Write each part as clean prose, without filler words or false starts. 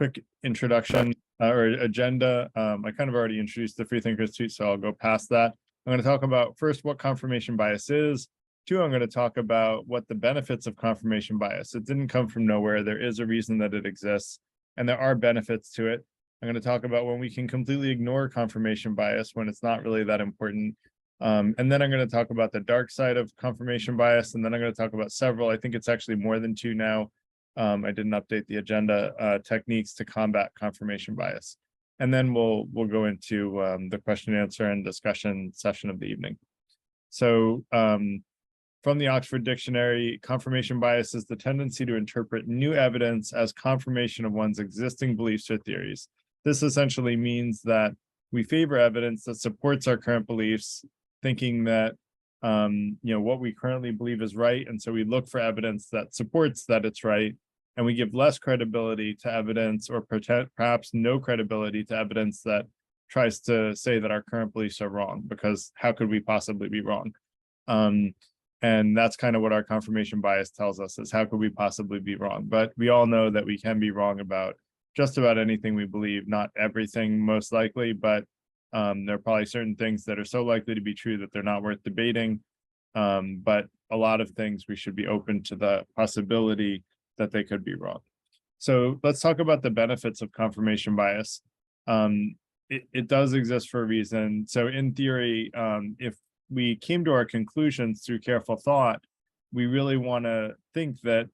quick introduction or agenda. I kind of already introduced the Freethinker Institute, so I'll go past that. I'm going to talk about first what confirmation bias is. Two, I'm going to talk about what the benefits of confirmation bias. It didn't come from nowhere. There is a reason that it exists, and there are benefits to it. I'm going to talk about when we can completely ignore confirmation bias when it's not really that important. And then I'm going to talk about the dark side of confirmation bias, and then I'm going to talk about several, I think it's actually more than two now. I didn't update the agenda, techniques to combat confirmation bias. And then we'll go into the question and answer and discussion session of the evening. So from the Oxford Dictionary, confirmation bias is the tendency to interpret new evidence as confirmation of one's existing beliefs or theories. This essentially means that we favor evidence that supports our current beliefs, thinking that what we currently believe is right, and so we look for evidence that supports that it's right, and we give less credibility to evidence, or perhaps no credibility to evidence that tries to say that our current beliefs are wrong, because how could we possibly be wrong? And that's kind of what our confirmation bias tells us, is how could we possibly be wrong? But we all know that we can be wrong about just about anything we believe, not everything most likely, but there are probably certain things that are so likely to be true that they're not worth debating. But a lot of things we should be open to the possibility that they could be wrong. So let's talk about the benefits of confirmation bias. It does exist for a reason. So in theory, if we came to our conclusions through careful thought, we really want to think that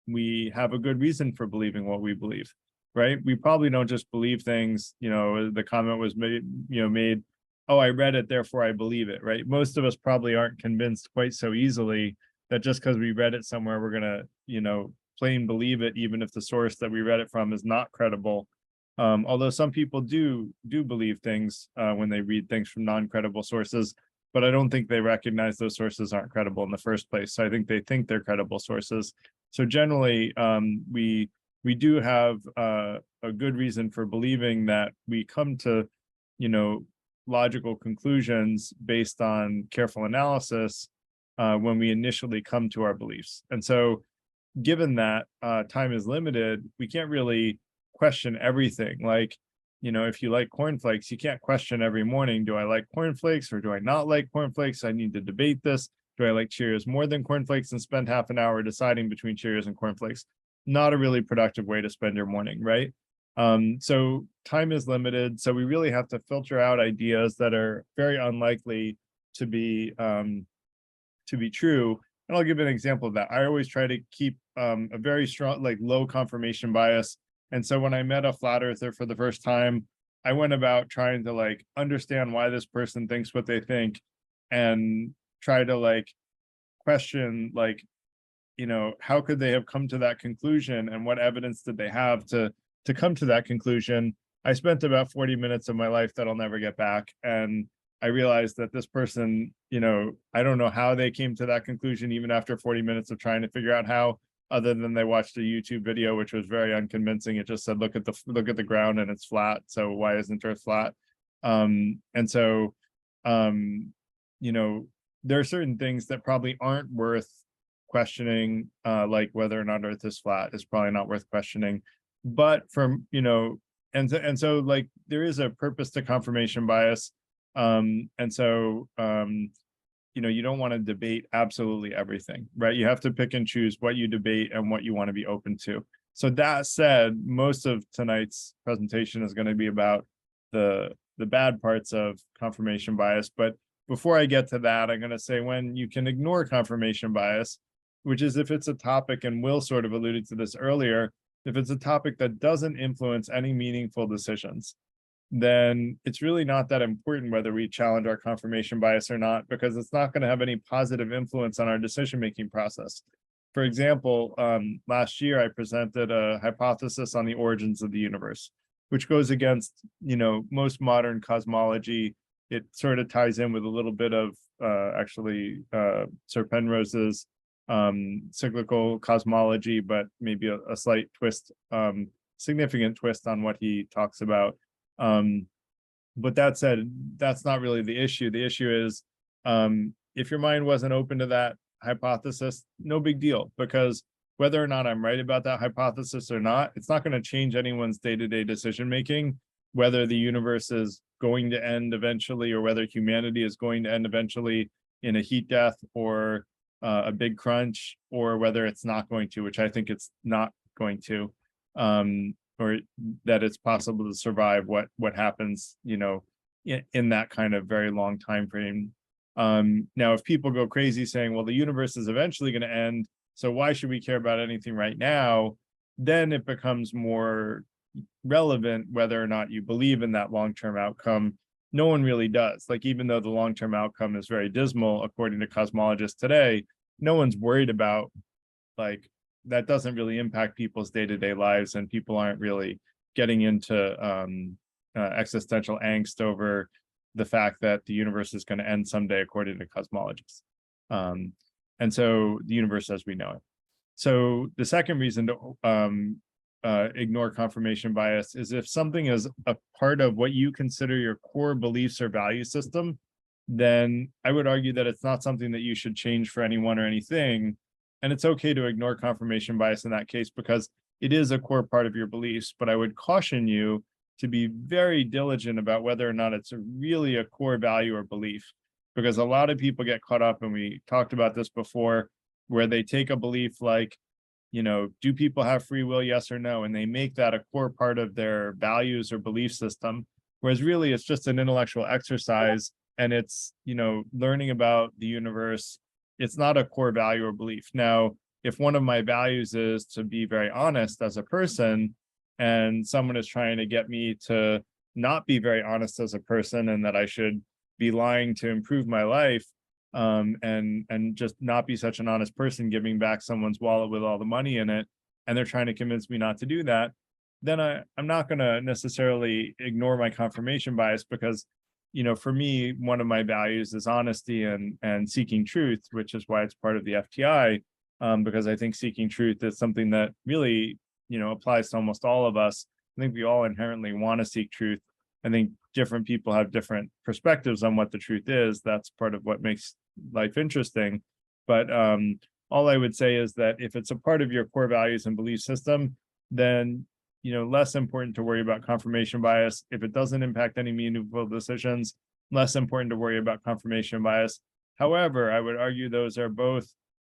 we have a good reason for believing what we believe, right? We probably don't just believe things, the comment was made, oh, I read it, therefore I believe it, right? Most of us probably aren't convinced quite so easily that just because we read it somewhere, we're going to, plain believe it, even if the source that we read it from is not credible. Although some people do believe things when they read things from non-credible sources, but I don't think they recognize those sources aren't credible in the first place. So I think they think they're credible sources. So generally, we do have a good reason for believing that we come to, logical conclusions based on careful analysis when we initially come to our beliefs. And so given that time is limited, we can't really question everything. Like, if you like cornflakes, you can't question every morning, do I like cornflakes or do I not like cornflakes? I need to debate this. Do I like Cheerios more than cornflakes, and spend half an hour deciding between Cheerios and cornflakes? Not a really productive way to spend your morning, right? So time is limited. So we really have to filter out ideas that are very unlikely to be true. And I'll give an example of that. I always try to keep a very strong, low confirmation bias. And so when I met a flat earther for the first time, I went about trying to understand why this person thinks what they think, and try to question how could they have come to that conclusion, and what evidence did they have to come to that conclusion. I spent about 40 minutes of my life that I'll never get back, and I realized that this person, I don't know how they came to that conclusion, even after 40 minutes of trying to figure out how, other than they watched a YouTube video, which was very unconvincing. It just said, look at the ground and it's flat, so why isn't Earth flat? And so, there are certain things that probably aren't worth questioning, like whether or not Earth is flat is probably not worth questioning. But from, and so there is a purpose to confirmation bias. And so, you don't want to debate absolutely everything, right? You have to pick and choose what you debate and what you want to be open to. So that said, most of tonight's presentation is going to be about the bad parts of confirmation bias. But before I get to that, I'm going to say when you can ignore confirmation bias, which is if it's a topic, and Will sort of alluded to this earlier, if it's a topic that doesn't influence any meaningful decisions, then it's really not that important whether we challenge our confirmation bias or not, because it's not going to have any positive influence on our decision-making process. For example, last year I presented a hypothesis on the origins of the universe, which goes against, most modern cosmology. It sort of ties in with a little bit of Sir Penrose's cyclical cosmology, but maybe a slight twist, significant twist on what he talks about. But that said, that's not really the issue. The issue is, if your mind wasn't open to that hypothesis, no big deal, because whether or not I'm right about that hypothesis or not, it's not going to change anyone's day-to-day decision making, whether the universe is going to end eventually or whether humanity is going to end eventually in a heat death or a big crunch, or whether it's not going to, which I think it's not going to, or that it's possible to survive what happens, in that kind of very long time frame. Now, if people go crazy saying, well, the universe is eventually going to end, so why should we care about anything right now? Then it becomes more relevant whether or not you believe in that long-term outcome. No one really does. Like, even though the long-term outcome is very dismal, according to cosmologists today, no one's worried about, like, that doesn't really impact people's day-to-day lives, and people aren't really getting into existential angst over the fact that the universe is going to end someday, according to cosmologists. And so the universe as we know it. So the second reason to ignore confirmation bias is if something is a part of what you consider your core beliefs or value system, then I would argue that it's not something that you should change for anyone or anything. And it's okay to ignore confirmation bias in that case because it is a core part of your beliefs. But I would caution you to be very diligent about whether or not it's really a core value or belief, because a lot of people get caught up, and we talked about this before, where they take a belief like, do people have free will, yes or no? And they make that a core part of their values or belief system, whereas really it's just an intellectual exercise, and it's, learning about the universe. It's not a core value or belief. Now, if one of my values is to be very honest as a person, and someone is trying to get me to not be very honest as a person, and that I should be lying to improve my life, and just not be such an honest person, giving back someone's wallet with all the money in it, and they're trying to convince me not to do that, then I'm not going to necessarily ignore my confirmation bias, because for me, one of my values is honesty and seeking truth, which is why it's part of the FTI, because I think seeking truth is something that really applies to almost all of us. I think we all inherently want to seek truth. I think different people have different perspectives on what the truth is. That's part of what makes life interesting. But all I would say is that if it's a part of your core values and belief system, then less important to worry about confirmation bias. If it doesn't impact any meaningful decisions, less important to worry about confirmation bias. However, I would argue those are both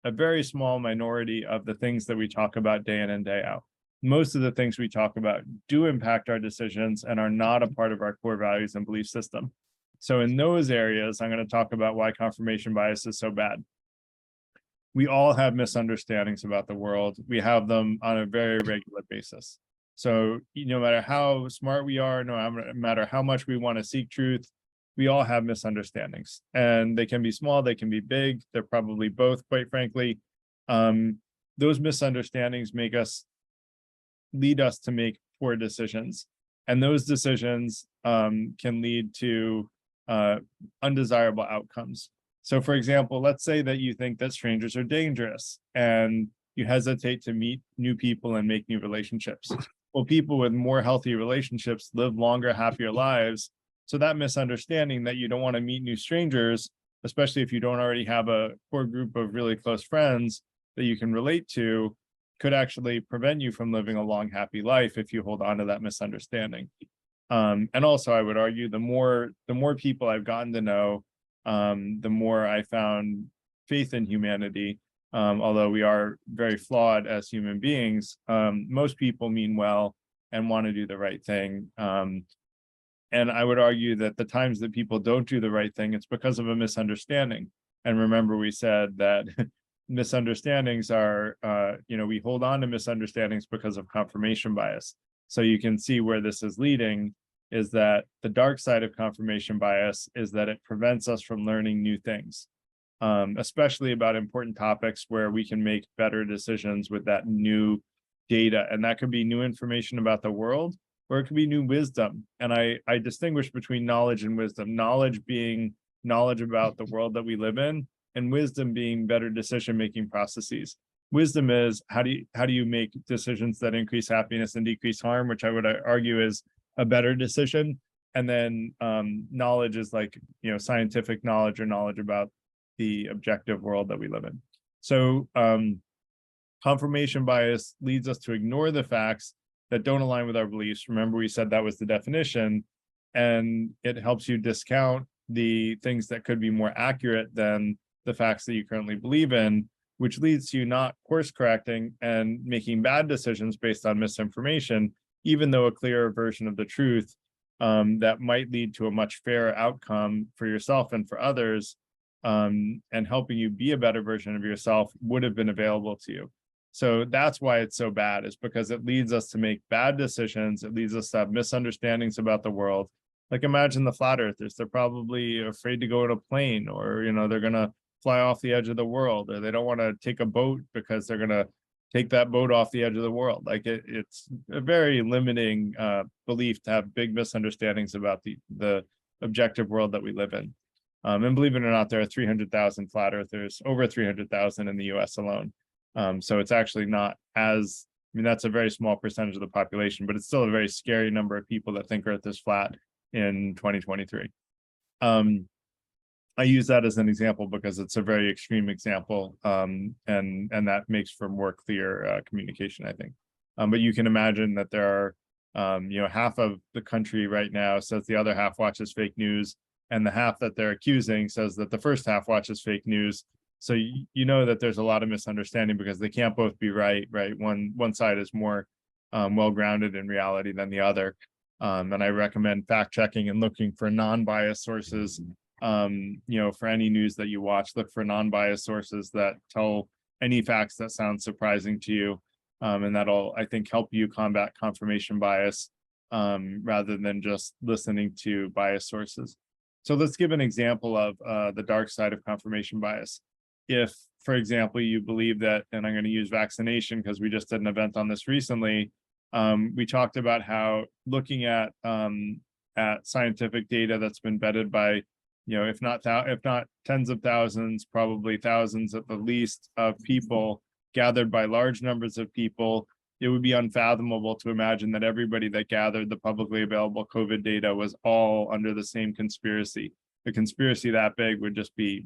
a very small minority of the things that we talk about day in and day out. Most of the things we talk about do impact our decisions and are not a part of our core values and belief system. So in those areas, I'm going to talk about why confirmation bias is so bad. We all have misunderstandings about the world. We have them on a very regular basis. So no matter how smart we are, no matter how much we want to seek truth, we all have misunderstandings, and they can be small, they can be big. They're probably both, quite frankly. Those misunderstandings lead us to make poor decisions, and those decisions can lead to undesirable outcomes. So, for example, let's say that you think that strangers are dangerous, and you hesitate to meet new people and make new relationships. Well, people with more healthy relationships live longer, happier lives. So that misunderstanding that you don't want to meet new strangers, especially if you don't already have a core group of really close friends that you can relate to, could actually prevent you from living a long, happy life if you hold on to that misunderstanding. And also, I would argue the more people I've gotten to know, the more I found faith in humanity. Although we are very flawed as human beings, most people mean well and want to do the right thing. And I would argue that the times that people don't do the right thing, it's because of a misunderstanding. And remember, we said that misunderstandings are, we hold on to misunderstandings because of confirmation bias. So you can see where this is leading, is that the dark side of confirmation bias is that it prevents us from learning new things, especially about important topics where we can make better decisions with that new data. And that could be new information about the world, or it could be new wisdom. And I distinguish between knowledge and wisdom. Knowledge being knowledge about the world that we live in, and wisdom being better decision-making processes. Wisdom is how do you make decisions that increase happiness and decrease harm, which I would argue is a better decision. And then knowledge is like, scientific knowledge or knowledge about the objective world that we live in. So Confirmation bias leads us to ignore the facts that don't align with our beliefs. Remember, we said that was the definition, and it helps you discount the things that could be more accurate than the facts that you currently believe in, which leads to you not course correcting and making bad decisions based on misinformation, even though a clearer version of the truth that might lead to a much fairer outcome for yourself and for others, and helping you be a better version of yourself would have been available to you. So that's why it's so bad, is because it leads us to make bad decisions. It leads us to have misunderstandings about the world. Like, imagine the flat earthers, they're probably afraid to go in a plane, or, they're going to fly off the edge of the world, or they don't want to take a boat because they're going to take that boat off the edge of the world. Like, it's a very limiting belief to have big misunderstandings about the objective world that we live in. And believe it or not, there are 300,000 flat earthers, over 300,000 in the US alone. So it's actually not as, that's a very small percentage of the population, but it's still a very scary number of people that think Earth is flat in 2023. I use that as an example because it's a very extreme example, and that makes for more clear communication, I think. But you can imagine that there are, half of the country right now says the other half watches fake news, and the half that they're accusing says that the first half watches fake news. So you know that there's a lot of misunderstanding because they can't both be right? One side is more well-grounded in reality than the other. And I recommend fact-checking and looking for non-biased sources. For any news that you watch, look for non-biased sources that tell any facts that sound surprising to you. And that'll, I think, help you combat confirmation bias rather than just listening to biased sources. So let's give an example of the dark side of confirmation bias. If, for example, you believe that, and I'm going to use vaccination because we just did an event on this recently, we talked about how looking at scientific data that's been vetted by, if not tens of thousands, probably thousands at the least, of people gathered by large numbers of people, it would be unfathomable to imagine that everybody that gathered the publicly available COVID data was all under the same conspiracy. A conspiracy that big would just be,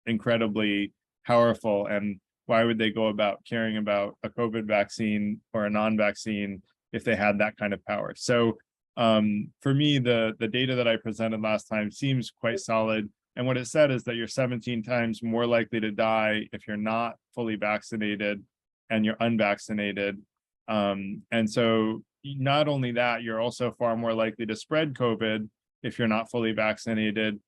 incredibly powerful. And why would they go about caring about a COVID vaccine or a non-vaccine if they had that kind of power? So for me, the data that I presented last time seems quite solid. And what it said is that you're 17 times more likely to die if you're not fully vaccinated and you're unvaccinated. And so not only that, you're also far more likely to spread COVID if you're not fully vaccinated.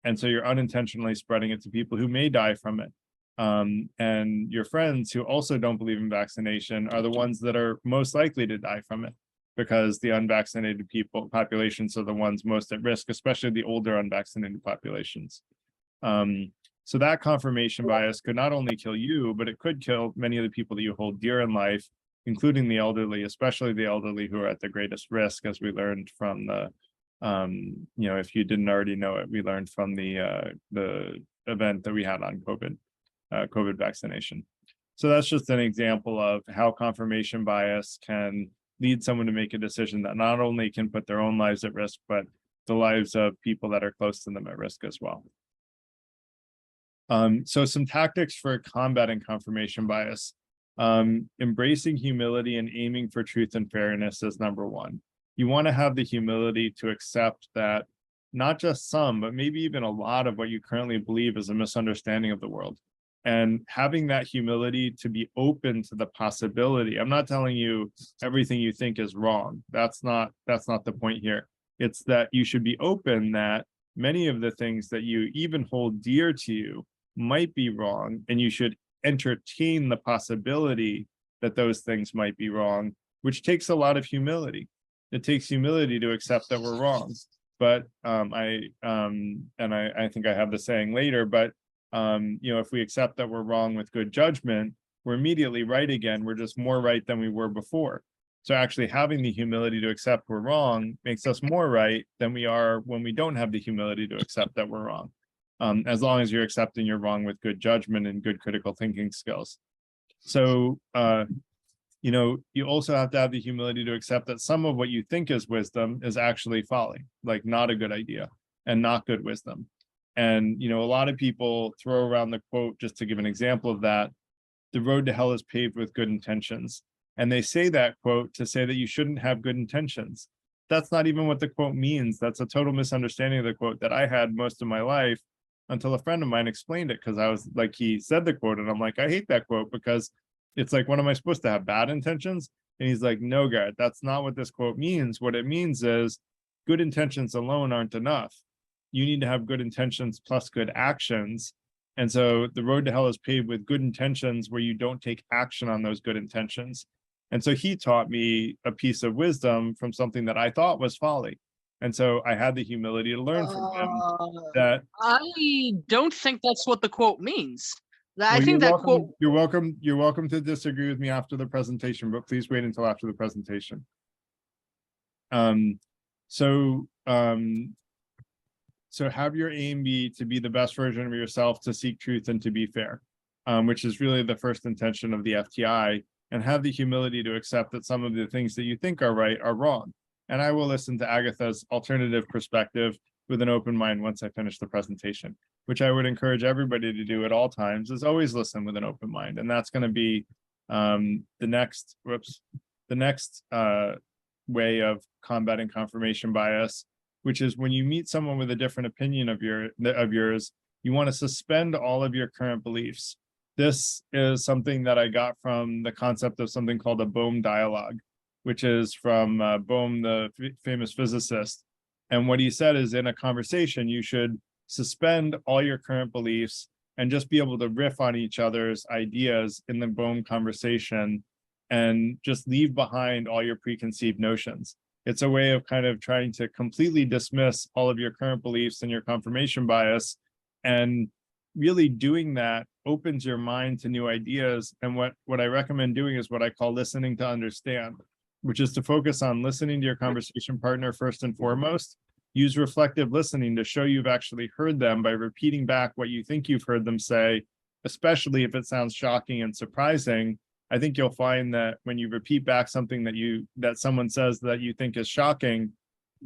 And so you're unintentionally spreading it to people who may die from it. And your friends who also don't believe in vaccination are the ones that are most likely to die from it, because the unvaccinated populations are the ones most at risk, especially the older unvaccinated populations. So that confirmation bias could not only kill you, but it could kill many of the people that you hold dear in life, including the elderly, especially the elderly who are at the greatest risk, as we learned from the, if you didn't already know it, we learned from the event that we had on COVID vaccination. So that's just an example of how confirmation bias can lead someone to make a decision that not only can put their own lives at risk, but the lives of people that are close to them at risk as well. So some tactics for combating confirmation bias. Embracing humility and aiming for truth and fairness is number one. You want to have the humility to accept that not just some, but maybe even a lot of what you currently believe is a misunderstanding of the world. And having that humility to be open to the possibility. I'm not telling you everything you think is wrong. That's not the point here. It's that you should be open that many of the things that you even hold dear to you might be wrong, and you should entertain the possibility that those things might be wrong, which takes a lot of humility. It takes humility to accept that we're wrong. But I think I have the saying later, but if we accept that we're wrong with good judgment, we're immediately right again. We're just more right than we were before. So actually having the humility to accept we're wrong makes us more right than we are when we don't have the humility to accept that we're wrong. As long as you're accepting you're wrong with good judgment and good critical thinking skills. So, you also have to have the humility to accept that some of what you think is wisdom is actually folly, like not a good idea and not good wisdom. And, a lot of people throw around the quote, just to give an example of that, the road to hell is paved with good intentions. And they say that quote to say that you shouldn't have good intentions. That's not even what the quote means. That's a total misunderstanding of the quote that I had most of my life until a friend of mine explained it, because I was like, he said the quote and I'm like, I hate that quote because it's like, what am I supposed to have, bad intentions? And he's like, no, Garrett, that's not what this quote means. What it means is good intentions alone aren't enough. You need to have good intentions plus good actions. And so the road to hell is paved with good intentions where you don't take action on those good intentions. And so he taught me a piece of wisdom from something that I thought was folly. And so I had the humility to learn from him that, I don't think that's what the quote means. I well, think that quote. you're welcome to disagree with me after the presentation, but please wait until after the presentation. Um, so have your aim be to be the best version of yourself, to seek truth and to be fair, which is really the first intention of the FTI, and have the humility to accept that some of the things that you think are right are wrong. And I will listen to Agatha's alternative perspective with an open mind once I finish the presentation, which I would encourage everybody to do at all times, is always listen with an open mind. And that's going to be the next way of combating confirmation bias, which is when you meet someone with a different opinion of yours, you want to suspend all of your current beliefs. This is something that I got from the concept of something called a Bohm dialogue, which is from Bohm, the famous physicist. And what he said is, in a conversation, you should suspend all your current beliefs and just be able to riff on each other's ideas in the Bohm conversation, and just leave behind all your preconceived notions. It's a way of kind of trying to completely dismiss all of your current beliefs and your confirmation bias. And really doing that opens your mind to new ideas. And what I recommend doing is what I call listening to understand, which is to focus on listening to your conversation partner first and foremost. Use reflective listening to show you've actually heard them by repeating back what you think you've heard them say, especially if it sounds shocking and surprising. I think you'll find that when you repeat back something that someone says that you think is shocking,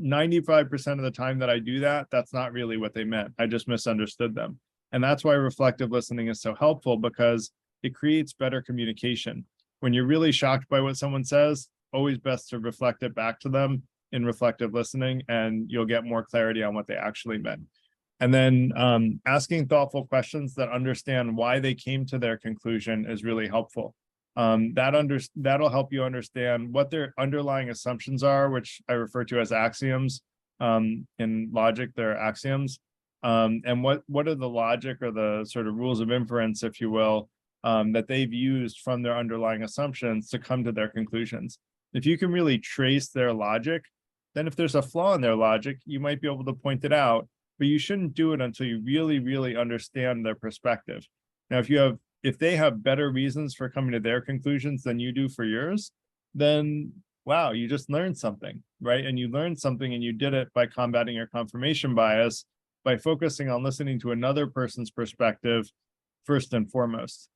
95% of the time that I do that, that's not really what they meant. I just misunderstood them. And that's why reflective listening is so helpful, because it creates better communication. When you're really shocked by what someone says, always best to reflect it back to them in reflective listening, and you'll get more clarity on what they actually meant. And then asking thoughtful questions that understand why they came to their conclusion is really helpful. That'll help you understand what their underlying assumptions are, which I refer to as axioms. In logic, they're axioms. And what are the logic or the sort of rules of inference, if you will, that they've used from their underlying assumptions to come to their conclusions. If you can really trace their logic, then if there's a flaw in their logic, you might be able to point it out, but you shouldn't do it until you really, really understand their perspective. Now, if they have better reasons for coming to their conclusions than you do for yours, then wow, you just learned something, right? And you learned something, and you did it by combating your confirmation bias, by focusing on listening to another person's perspective first and foremost.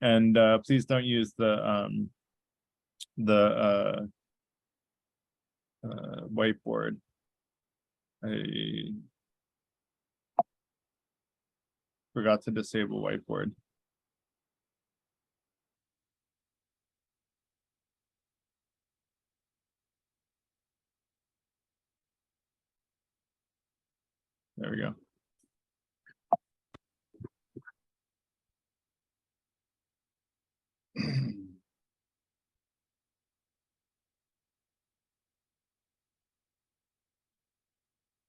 And please don't use the whiteboard. I forgot to disable whiteboard. There we go.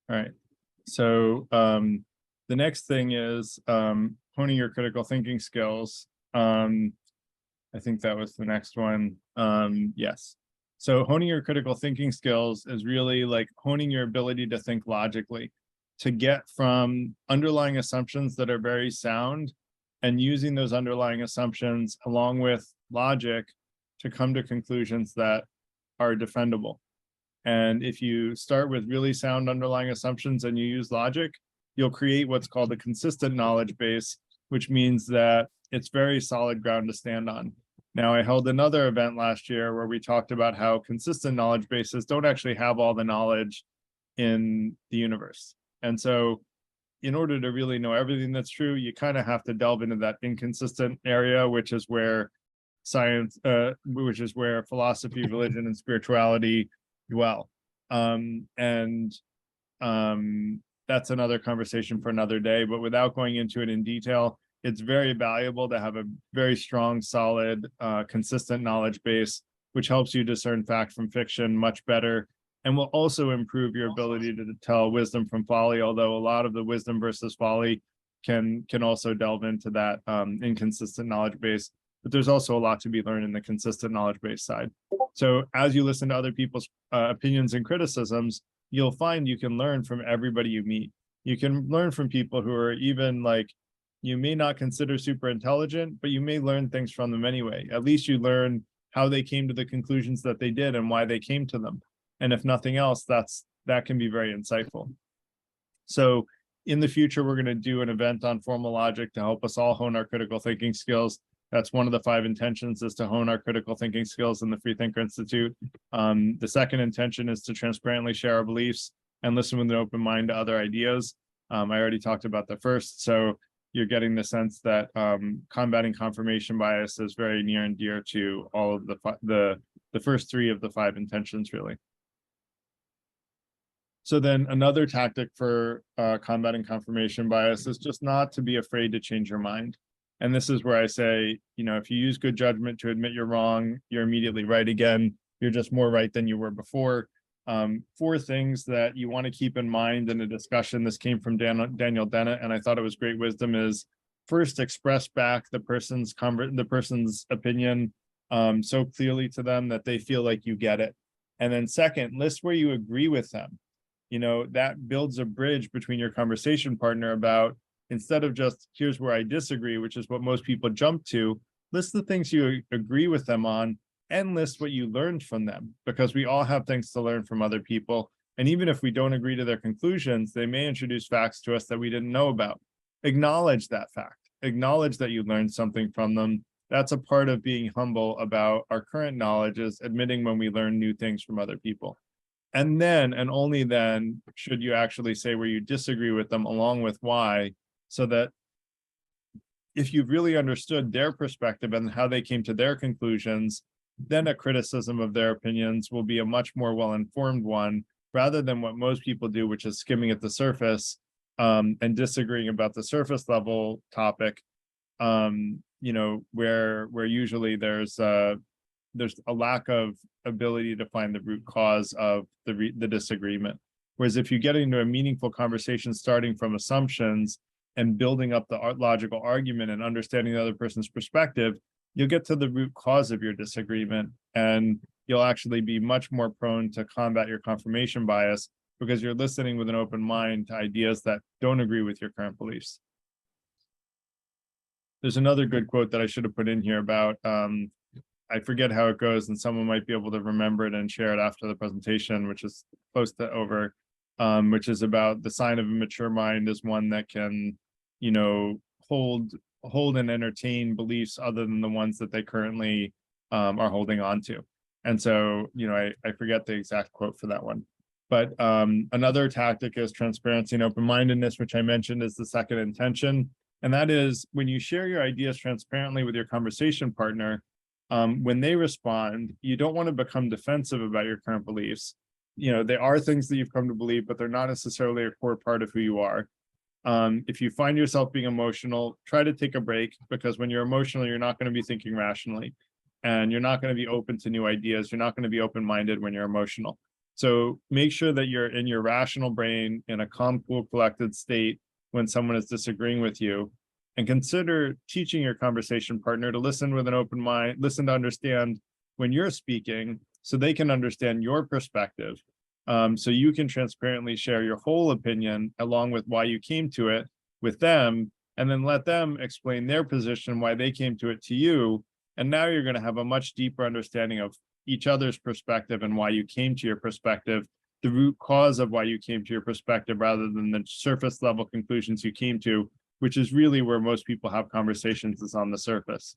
All right. So the next thing is honing your critical thinking skills. I think that was the next one. Yes. So honing your critical thinking skills is really like honing your ability to think logically, to get from underlying assumptions that are very sound and using those underlying assumptions along with logic to come to conclusions that are defendable. And if you start with really sound underlying assumptions and you use logic, you'll create what's called a consistent knowledge base, which means that it's very solid ground to stand on. Now, I held another event last year where we talked about how consistent knowledge bases don't actually have all the knowledge in the universe. And so in order to really know everything that's true, you kind of have to delve into that inconsistent area, which is where science, which is where philosophy, religion, and spirituality dwell. And that's another conversation for another day, but without going into it in detail, it's very valuable to have a very strong, solid, consistent knowledge base, which helps you discern fact from fiction much better, and will also improve your ability to tell wisdom from folly, although a lot of the wisdom versus folly can also delve into that inconsistent knowledge base. But there's also a lot to be learned in the consistent knowledge base side. So as you listen to other people's opinions and criticisms, you'll find you can learn from everybody you meet. You can learn from people who are even like, you may not consider super intelligent, but you may learn things from them anyway. At least you learn how they came to the conclusions that they did and why they came to them. And if nothing else, that can be very insightful. So in the future, we're going to do an event on formal logic to help us all hone our critical thinking skills. That's one of the 5 intentions, is to hone our critical thinking skills in the Freethinker Institute. The second intention is to transparently share our beliefs and listen with an open mind to other ideas. I already talked about the first, so you're getting the sense that combating confirmation bias is very near and dear to all of the first 3 of the 5 intentions, really. So then another tactic for combating confirmation bias is just not to be afraid to change your mind. And this is where I say, if you use good judgment to admit you're wrong, you're immediately right again. You're just more right than you were before. 4 things that you want to keep in mind in a discussion. This came from Daniel Dennett, and I thought it was great wisdom. Is first, express back the person's opinion so clearly to them that they feel like you get it. And then second, list where you agree with them. That builds a bridge between your conversation partner about, instead of just here's where I disagree, which is what most people jump to, list the things you agree with them on and list what you learned from them, because we all have things to learn from other people. And even if we don't agree to their conclusions, they may introduce facts to us that we didn't know about. Acknowledge that fact. Acknowledge that you learned something from them. That's a part of being humble about our current knowledge, is admitting when we learn new things from other people. And then, and only then, should you actually say where you disagree with them along with why, so that if you've really understood their perspective and how they came to their conclusions, then a criticism of their opinions will be a much more well-informed one, rather than what most people do, which is skimming at the surface and disagreeing about the surface level topic, where usually there's a lack of ability to find the root cause of the disagreement. Whereas if you get into a meaningful conversation starting from assumptions and building up the logical argument and understanding the other person's perspective, you'll get to the root cause of your disagreement, and you'll actually be much more prone to combat your confirmation bias, because you're listening with an open mind to ideas that don't agree with your current beliefs. There's another good quote that I should have put in here about, I forget how it goes, and someone might be able to remember it and share it after the presentation, which is close to over, which is about the sign of a mature mind is one that can, hold and entertain beliefs other than the ones that they currently are holding on to. And so, I forget the exact quote for that one. But another tactic is transparency and open-mindedness, which I mentioned is the second intention. And that is, when you share your ideas transparently with your conversation partner, when they respond, you don't want to become defensive about your current beliefs. They are things that you've come to believe, but they're not necessarily a core part of who you are. If you find yourself being emotional, try to take a break, because when you're emotional, you're not going to be thinking rationally, and you're not going to be open to new ideas. You're not going to be open-minded when you're emotional. So make sure that you're in your rational brain in a calm, cool, collected state when someone is disagreeing with you, and consider teaching your conversation partner to listen with an open mind, listen to understand when you're speaking, so they can understand your perspective. So you can transparently share your whole opinion along with why you came to it with them, and then let them explain their position, why they came to it to you. And now you're going to have a much deeper understanding of each other's perspective and why you came to your perspective, the root cause of why you came to your perspective, rather than the surface level conclusions you came to, which is really where most people have conversations, is on the surface.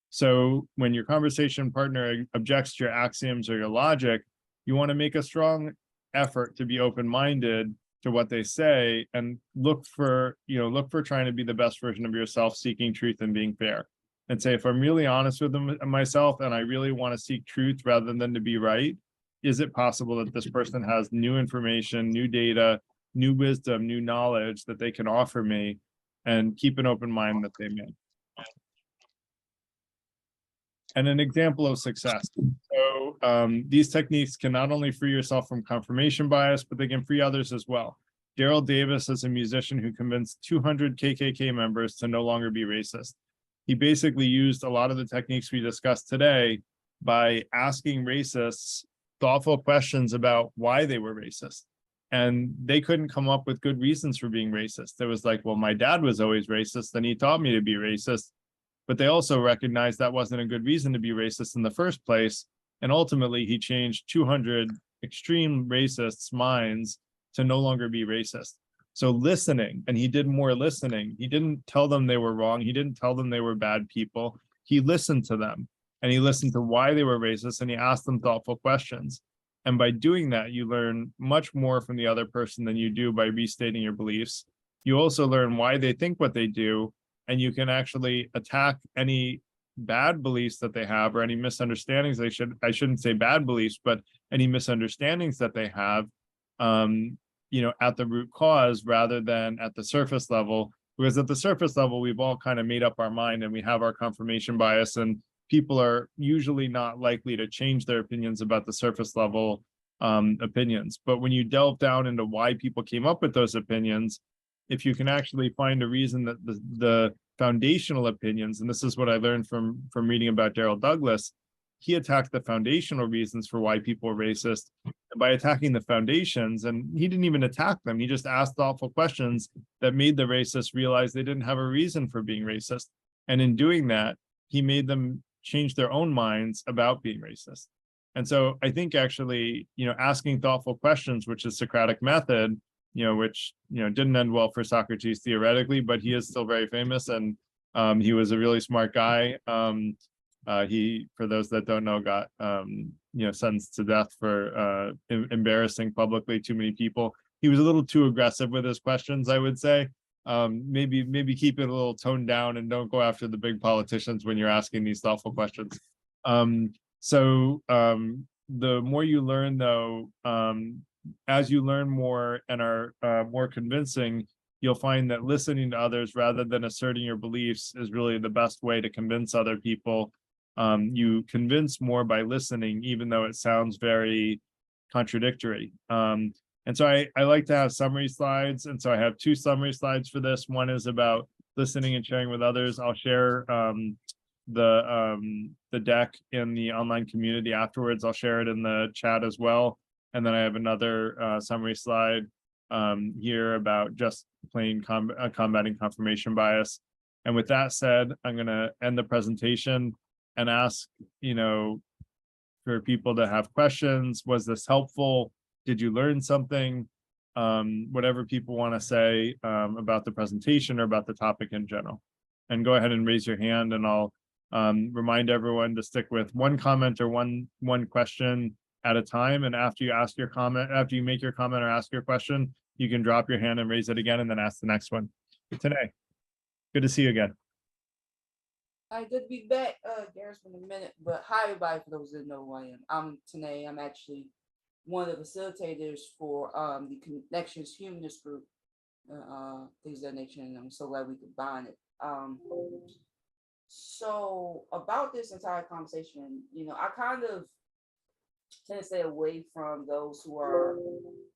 So when your conversation partner objects to your axioms or your logic, you want to make a strong effort to be open-minded to what they say, and look for trying to be the best version of yourself, seeking truth and being fair. And say, if I'm really honest with myself and I really want to seek truth rather than to be right, is it possible that this person has new information, new data, new wisdom, new knowledge that they can offer me, and keep an open mind that they may. And an example of success. So these techniques can not only free yourself from confirmation bias, but they can free others as well. Daryl Davis is a musician who convinced 200 KKK members to no longer be racist. He basically used a lot of the techniques we discussed today by asking racists thoughtful questions about why they were racist. And they couldn't come up with good reasons for being racist. It was like, well, my dad was always racist and he taught me to be racist. But they also recognized that wasn't a good reason to be racist in the first place. And ultimately, he changed 200 extreme racists' minds to no longer be racist. So listening, and he did more listening. He didn't tell them they were wrong. He didn't tell them they were bad people. He listened to them, and he listened to why they were racist, and he asked them thoughtful questions. And by doing that, you learn much more from the other person than you do by restating your beliefs. You also learn why they think what they do, and you can actually attack any bad beliefs that they have, or any misunderstandings I shouldn't say bad beliefs, but any misunderstandings that they have, at the root cause rather than at the surface level. Because at the surface level, we've all kind of made up our mind and we have our confirmation bias, and people are usually not likely to change their opinions about the surface level opinions. But when you delve down into why people came up with those opinions, if you can actually find a reason that the foundational opinions, and this is what I learned from reading about Daryl Douglas, he attacked the foundational reasons for why people are racist. And by attacking the foundations, and he didn't even attack them, he just asked thoughtful questions that made the racists realize they didn't have a reason for being racist. And in doing that, he made them change their own minds about being racist. And so I think actually, asking thoughtful questions, which is Socratic method, which didn't end well for Socrates theoretically, but he is still very famous, and he was a really smart guy. He, for those that don't know, got sentenced to death for embarrassing publicly too many people. He was a little too aggressive with his questions, I would say. Maybe keep it a little toned down and don't go after the big politicians when you're asking these thoughtful questions. The more you learn, though, as you learn more and are more convincing, you'll find that listening to others rather than asserting your beliefs is really the best way to convince other people. You convince more by listening, even though it sounds very contradictory. And so I like to have summary slides. And so I have two summary slides for this. One is about listening and sharing with others. I'll share the deck in the online community afterwards. I'll share it in the chat as well. And then I have another summary slide here about just plain combating confirmation bias. And with that said, I'm going to end the presentation and ask, for people to have questions. Was this helpful? Did you learn something? Whatever people want to say about the presentation or about the topic in general. And go ahead and raise your hand, and I'll remind everyone to stick with one comment or one question at a time. And after you ask your comment, after you make your comment or ask your question, you can drop your hand and raise it again, and then ask the next one. Today, good to see you again. Hi, good to be back. Garrett's been a minute, but hi everybody. For those that know who I am, I'm Tanae. I'm actually one of the facilitators for the Connections Humanist Group, things of that nature, and I'm so glad we combine it. So about this entire conversation, I kind of tend to stay away from those who are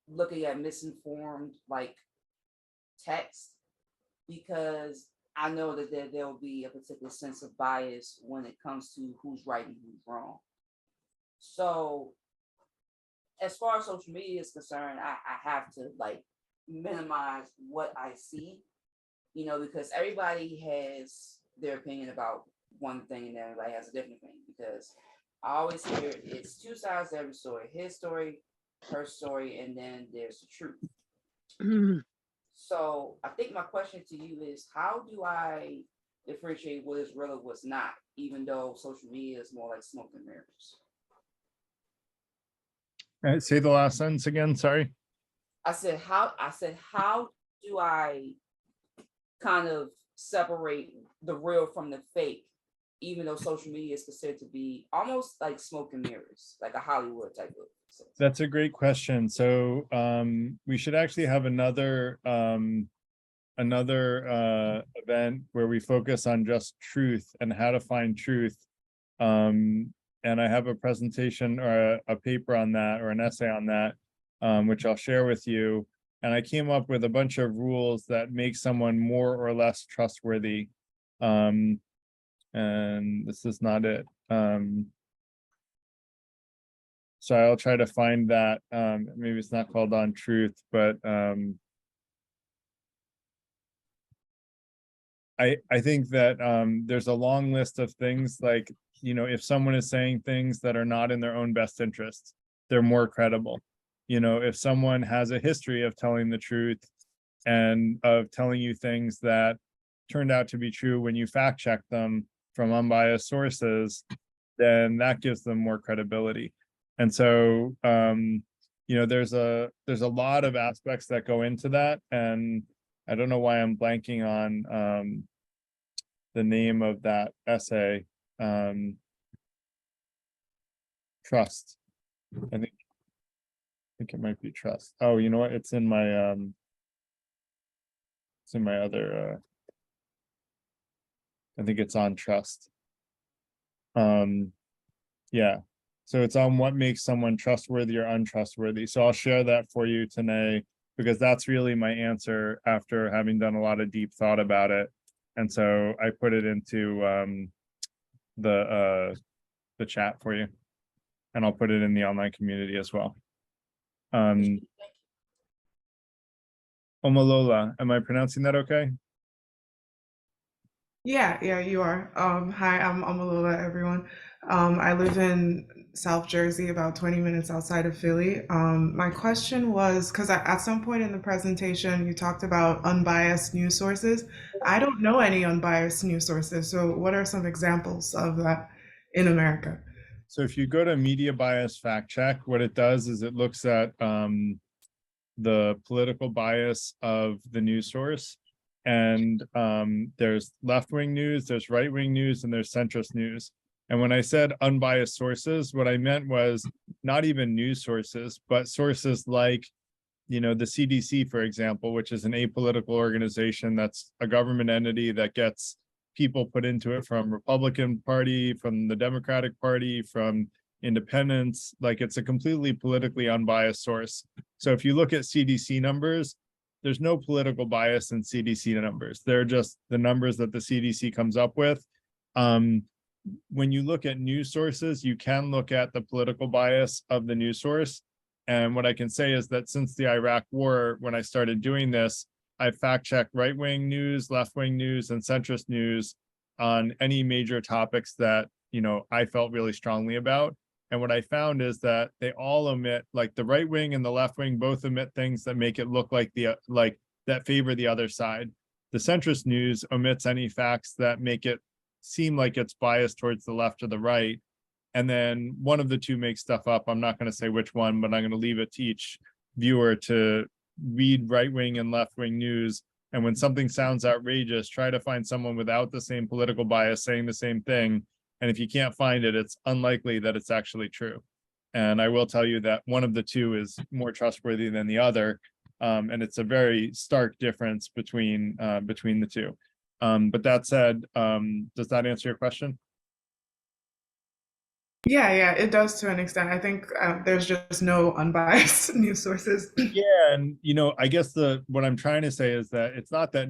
looking at misinformed text, because I know that there'll be a particular sense of bias when it comes to who's right and who's wrong. So as far as social media is concerned, I have to minimize what I see, because everybody has their opinion about one thing and everybody has a different opinion, because I always hear it's two sides to every story, his story, her story, and then there's the truth. So I think my question to you is, how do I differentiate what is real and what's not, even though social media is more like smoke and mirrors? Say the last sentence again, sorry. I said, how do I kind of separate the real from the fake, even though social media is considered to be almost like smoke and mirrors, like a Hollywood type of sense. That's a great question. So we should actually have another event where we focus on just truth and how to find truth. And I have a presentation or a paper on that, or an essay on that, which I'll share with you. And I came up with a bunch of rules that make someone more or less trustworthy. And this is not it. So I'll try to find that. Maybe it's not called On Truth, but I think that there's a long list of things like, if someone is saying things that are not in their own best interests, they're more credible. If someone has a history of telling the truth and of telling you things that turned out to be true when you fact check them from unbiased sources, then that gives them more credibility. And so, there's a lot of aspects that go into that. And I don't know why I'm blanking on the name of that essay. Trust. I think it might be trust. Oh, you know what? It's in my other I think it's on trust. Yeah. So it's on what makes someone trustworthy or untrustworthy. So I'll share that for you today, because that's really my answer after having done a lot of deep thought about it. And so I put it into the chat for you, and I'll put it in the online community as well. Omalola, am I pronouncing that okay? Yeah, you are. Hi, I'm Amalula, everyone. I live in South Jersey, about 20 minutes outside of Philly. My question was, because at some point in the presentation, you talked about unbiased news sources. I don't know any unbiased news sources, so what are some examples of that in America? So if you go to Media Bias Fact Check, what it does is it looks at the political bias of the news source. And there's left-wing news, there's right-wing news, and there's centrist news. And when I said unbiased sources, what I meant was not even news sources, but sources like, the CDC, for example, which is an apolitical organization that's a government entity that gets people put into it from Republican Party, from the Democratic Party, from independents. Like, it's a completely politically unbiased source. So if you look at CDC numbers, there's no political bias in CDC numbers. They're just the numbers that the CDC comes up with. When you look at news sources, you can look at the political bias of the news source. And what I can say is that since the Iraq War, when I started doing this, I fact-checked right-wing news, left-wing news, and centrist news on any major topics that, I felt really strongly about. And what I found is that they all omit, like the right wing and the left wing both omit things that make it look like that favor the other side. The centrist news omits any facts that make it seem like it's biased towards the left or the right. And then one of the two makes stuff up. I'm not going to say which one, but I'm going to leave it to each viewer to read right wing and left wing news. And when something sounds outrageous, try to find someone without the same political bias saying the same thing. And if you can't find it, it's unlikely that it's actually true. And I will tell you that one of the two is more trustworthy than the other. And it's a very stark difference between the two. But that said, does that answer your question? Yeah, it does to an extent. I think there's just no unbiased news sources. Yeah, and I guess what I'm trying to say is that it's not that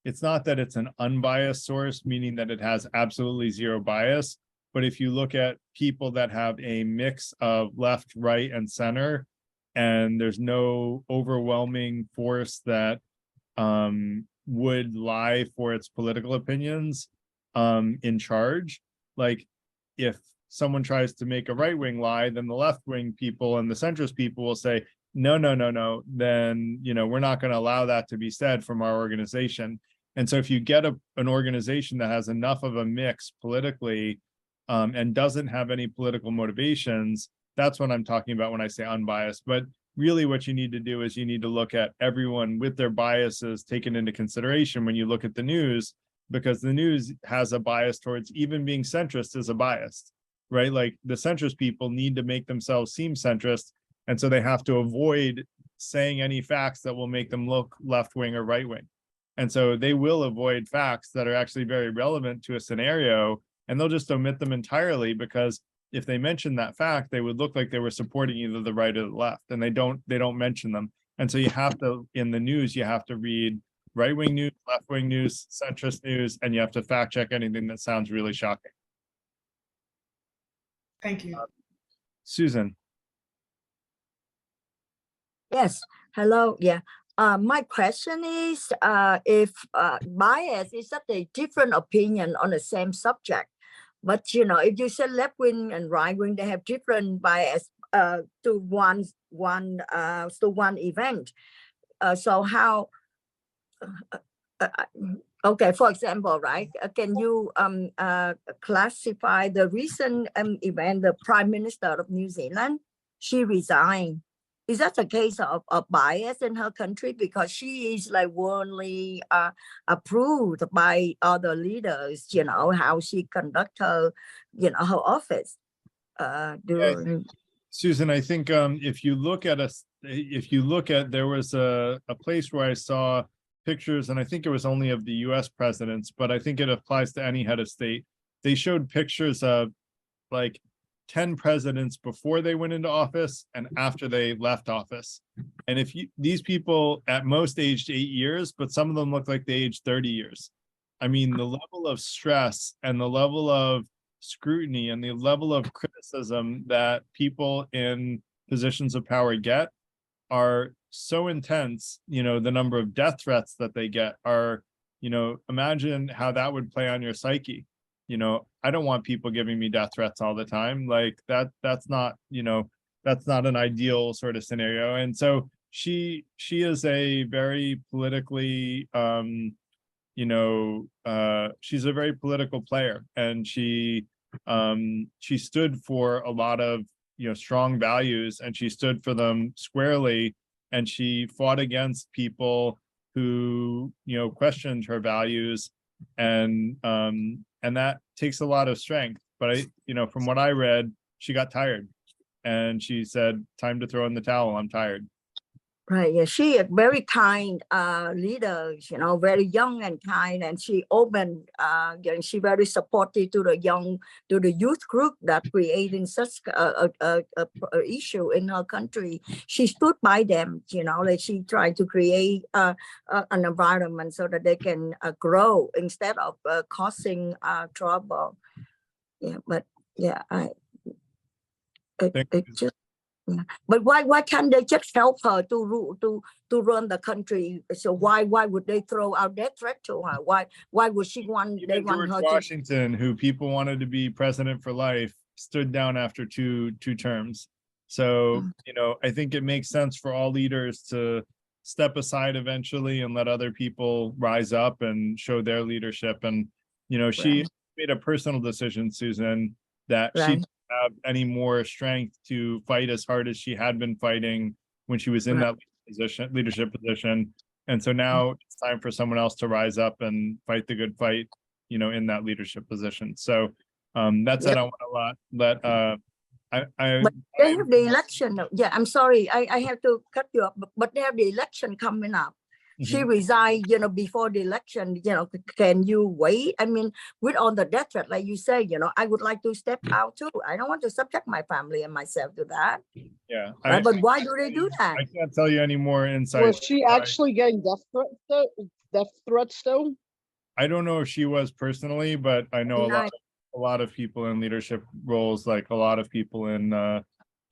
it's not that it's an unbiased source, meaning that it has absolutely zero bias. But if you look at people that have a mix of left, right, and center, and there's no overwhelming force that would lie for its political opinions in charge, like if someone tries to make a right-wing lie, then the left-wing people and the centrist people will say, no, then we're not going to allow that to be said from our organization. And so if you get an organization that has enough of a mix politically and doesn't have any political motivations, that's what I'm talking about when I say unbiased. But really what you need to do is you need to look at everyone with their biases taken into consideration when you look at the news, because the news has a bias towards even being centrist is a bias, right? Like the centrist people need to make themselves seem centrist. And so they have to avoid saying any facts that will make them look left-wing or right-wing. And so they will avoid facts that are actually very relevant to a scenario, and they'll just omit them entirely, because if they mention that fact, they would look like they were supporting either the right or the left, and they don't mention them. And so you have to, in the news, you have to read right-wing news, left-wing news, centrist news, and you have to fact check anything that sounds really shocking. Thank you. Susan. Yes. Hello. Yeah. My question is, if bias is such a different opinion on the same subject, but if you say left wing and right wing, they have different bias to one event. So how? Okay, for example, right? Can you classify the recent event? The Prime Minister of New Zealand, she resigned. Is that a case of bias in her country, because she is like warmly approved by other leaders? How she conduct her, her office. Susan, I think if you look at there was a place where I saw pictures, and I think it was only of the US presidents, but I think it applies to any head of state. They showed pictures of like 10 presidents before they went into office and after they left office. And if these people at most aged 8 years, but some of them look like they aged 30 years. I mean, the level of stress and the level of scrutiny and the level of criticism that people in positions of power get are so intense. The number of death threats that they get are, imagine how that would play on your psyche. I don't want people giving me death threats all the time. Like that's not an ideal sort of scenario. And so she is a very politically, she's a very political player, and she stood for a lot of, strong values, and she stood for them squarely. And she fought against people who, questioned her values, and that takes a lot of strength. But from what I read, she got tired, and she said, "Time to throw in the towel. I'm tired." Right. Yeah, she a very kind leader, very young and kind, and she open, she very supportive to the youth group that creating such a issue in her country. She stood by them, like she tried to create an environment so that they can grow instead of causing trouble. Yeah, but yeah, it just. Yeah. But why can't they just help her to run the country? So why would they throw out that threat to her? Why would she want? Even they want George her Washington, who people wanted to be president for life, stood down after two terms. So I think it makes sense for all leaders to step aside eventually and let other people rise up and show their leadership. And she made a personal decision, Susan, that she didn't have any more strength to fight as hard as she had been fighting when she was in that leadership position. And so now it's time for someone else to rise up and fight the good fight, in that leadership position. So that's it. I want to let but they have the election. Yeah, I'm sorry, I have to cut you up, but they have the election coming up. She resigned, before the election. Can you wait? I mean, with all the death threat, like you say, I would like to step out too. I don't want to subject my family and myself to that. Yeah. But why do they do that? I can't tell you any more insight. Was she actually getting death threats still? I don't know if she was personally, but I know a lot of people in leadership roles, like a lot of people in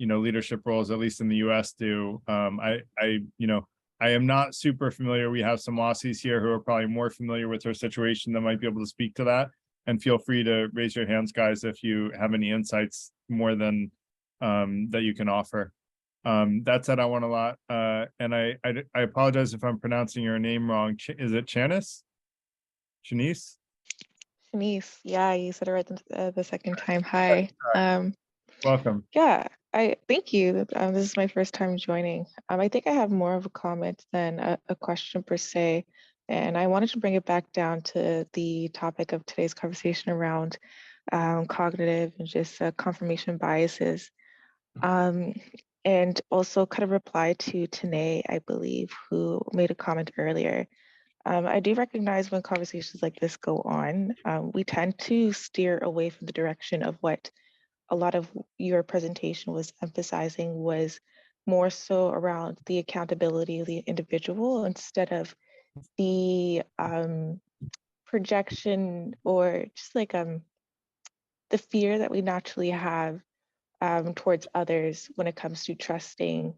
leadership roles, at least in the US, do. I am not super familiar. We have some Aussies here who are probably more familiar with her situation that might be able to speak to that. And feel free to raise your hands, guys, if you have any insights more than that you can offer. That said, I want a lot. And I apologize if I'm pronouncing your name wrong. Is it Chanice? Shanice? Shanice, yeah, you said it right the second time. Hi. Welcome. Yeah, Thank you. This is my first time joining. I think I have more of a comment than a question per se. And I wanted to bring it back down to the topic of today's conversation around cognitive and just confirmation biases. And also kind of reply to Tanae, I believe, who made a comment earlier. I do recognize when conversations like this go on, we tend to steer away from the direction of what a lot of your presentation was emphasizing, was more so around the accountability of the individual instead of the projection or just like the fear that we naturally have towards others when it comes to trusting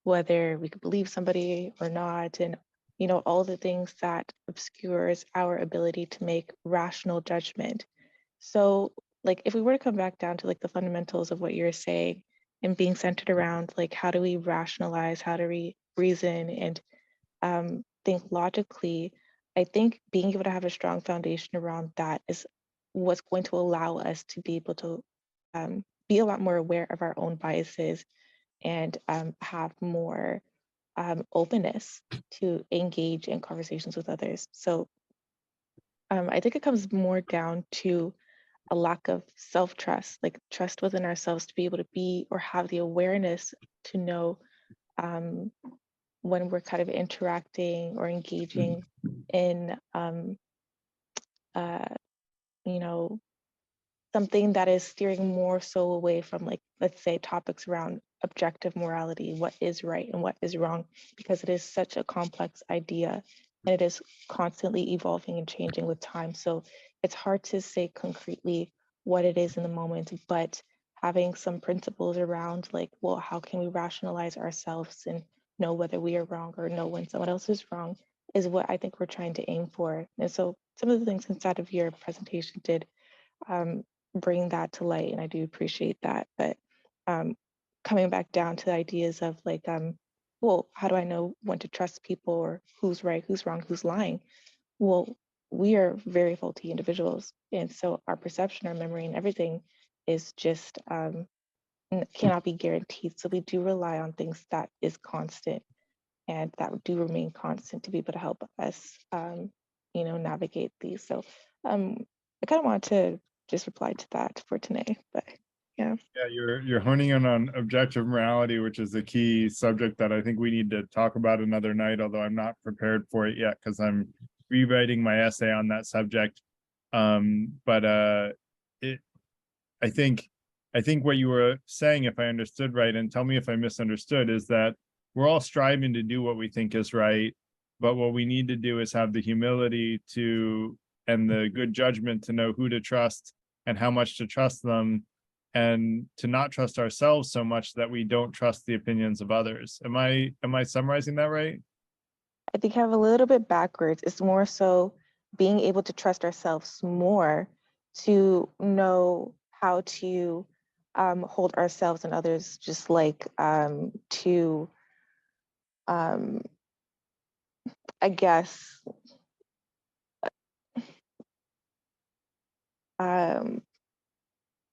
whether we could believe somebody or not, and all the things that obscures our ability to make rational judgment. So like if we were to come back down to like the fundamentals of what you're saying and being centered around like how do we rationalize, how do we reason and think logically, I think being able to have a strong foundation around that is what's going to allow us to be able to be a lot more aware of our own biases and have more openness to engage in conversations with others. So I think it comes more down to a lack of self-trust, like trust within ourselves to be able to be or have the awareness to know when we're kind of interacting or engaging in, something that is steering more so away from like, let's say topics around objective morality, what is right and what is wrong, because it is such a complex idea and it is constantly evolving and changing with time. So it's hard to say concretely what it is in the moment, but having some principles around like, well, how can we rationalize ourselves and know whether we are wrong or know when someone else is wrong is what I think we're trying to aim for. And so some of the things inside of your presentation did bring that to light, and I do appreciate that. But coming back down to the ideas of like, well, how do I know when to trust people or who's right, who's wrong, who's lying? Well, we are very faulty individuals, and so our perception, our memory, and everything is just cannot be guaranteed. So we do rely on things that is constant and that do remain constant to be able to help us, navigate these. So I kind of want to just reply to that for today, but yeah. Yeah, you're honing in on objective morality, which is the key subject that I think we need to talk about another night, although I'm not prepared for it yet because I'm rewriting my essay on that subject. I think what you were saying, if I understood right, and tell me if I misunderstood, is that we're all striving to do what we think is right, but what we need to do is have the humility to and the good judgment to know who to trust and how much to trust them, and to not trust ourselves so much that we don't trust the opinions of others. Am I summarizing that right? I think I have a little bit backwards. It's more so being able to trust ourselves more to know how to hold ourselves and others, just like to, I guess,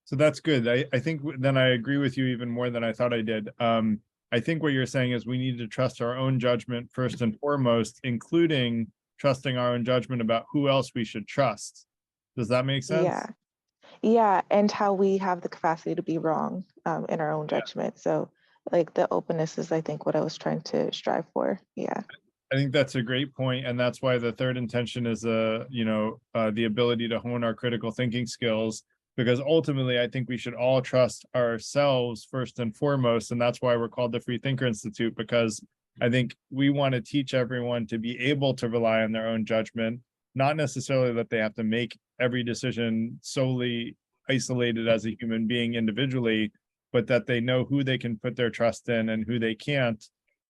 So that's good. I think then I agree with you even more than I thought I did. I think what you're saying is we need to trust our own judgment first and foremost, including trusting our own judgment about who else we should trust. Does that make sense? Yeah, and how we have the capacity to be wrong in our own judgment. So like the openness is, I think, what I was trying to strive for. Yeah. I think that's a great point, and that's why the third intention is the ability to hone our critical thinking skills, because ultimately I think we should all trust ourselves first and foremost, and that's why we're called the Freethinker Institute, because I think we want to teach everyone to be able to rely on their own judgment, not necessarily that they have to make every decision solely isolated as a human being individually, but that they know who they can put their trust in and who they can't.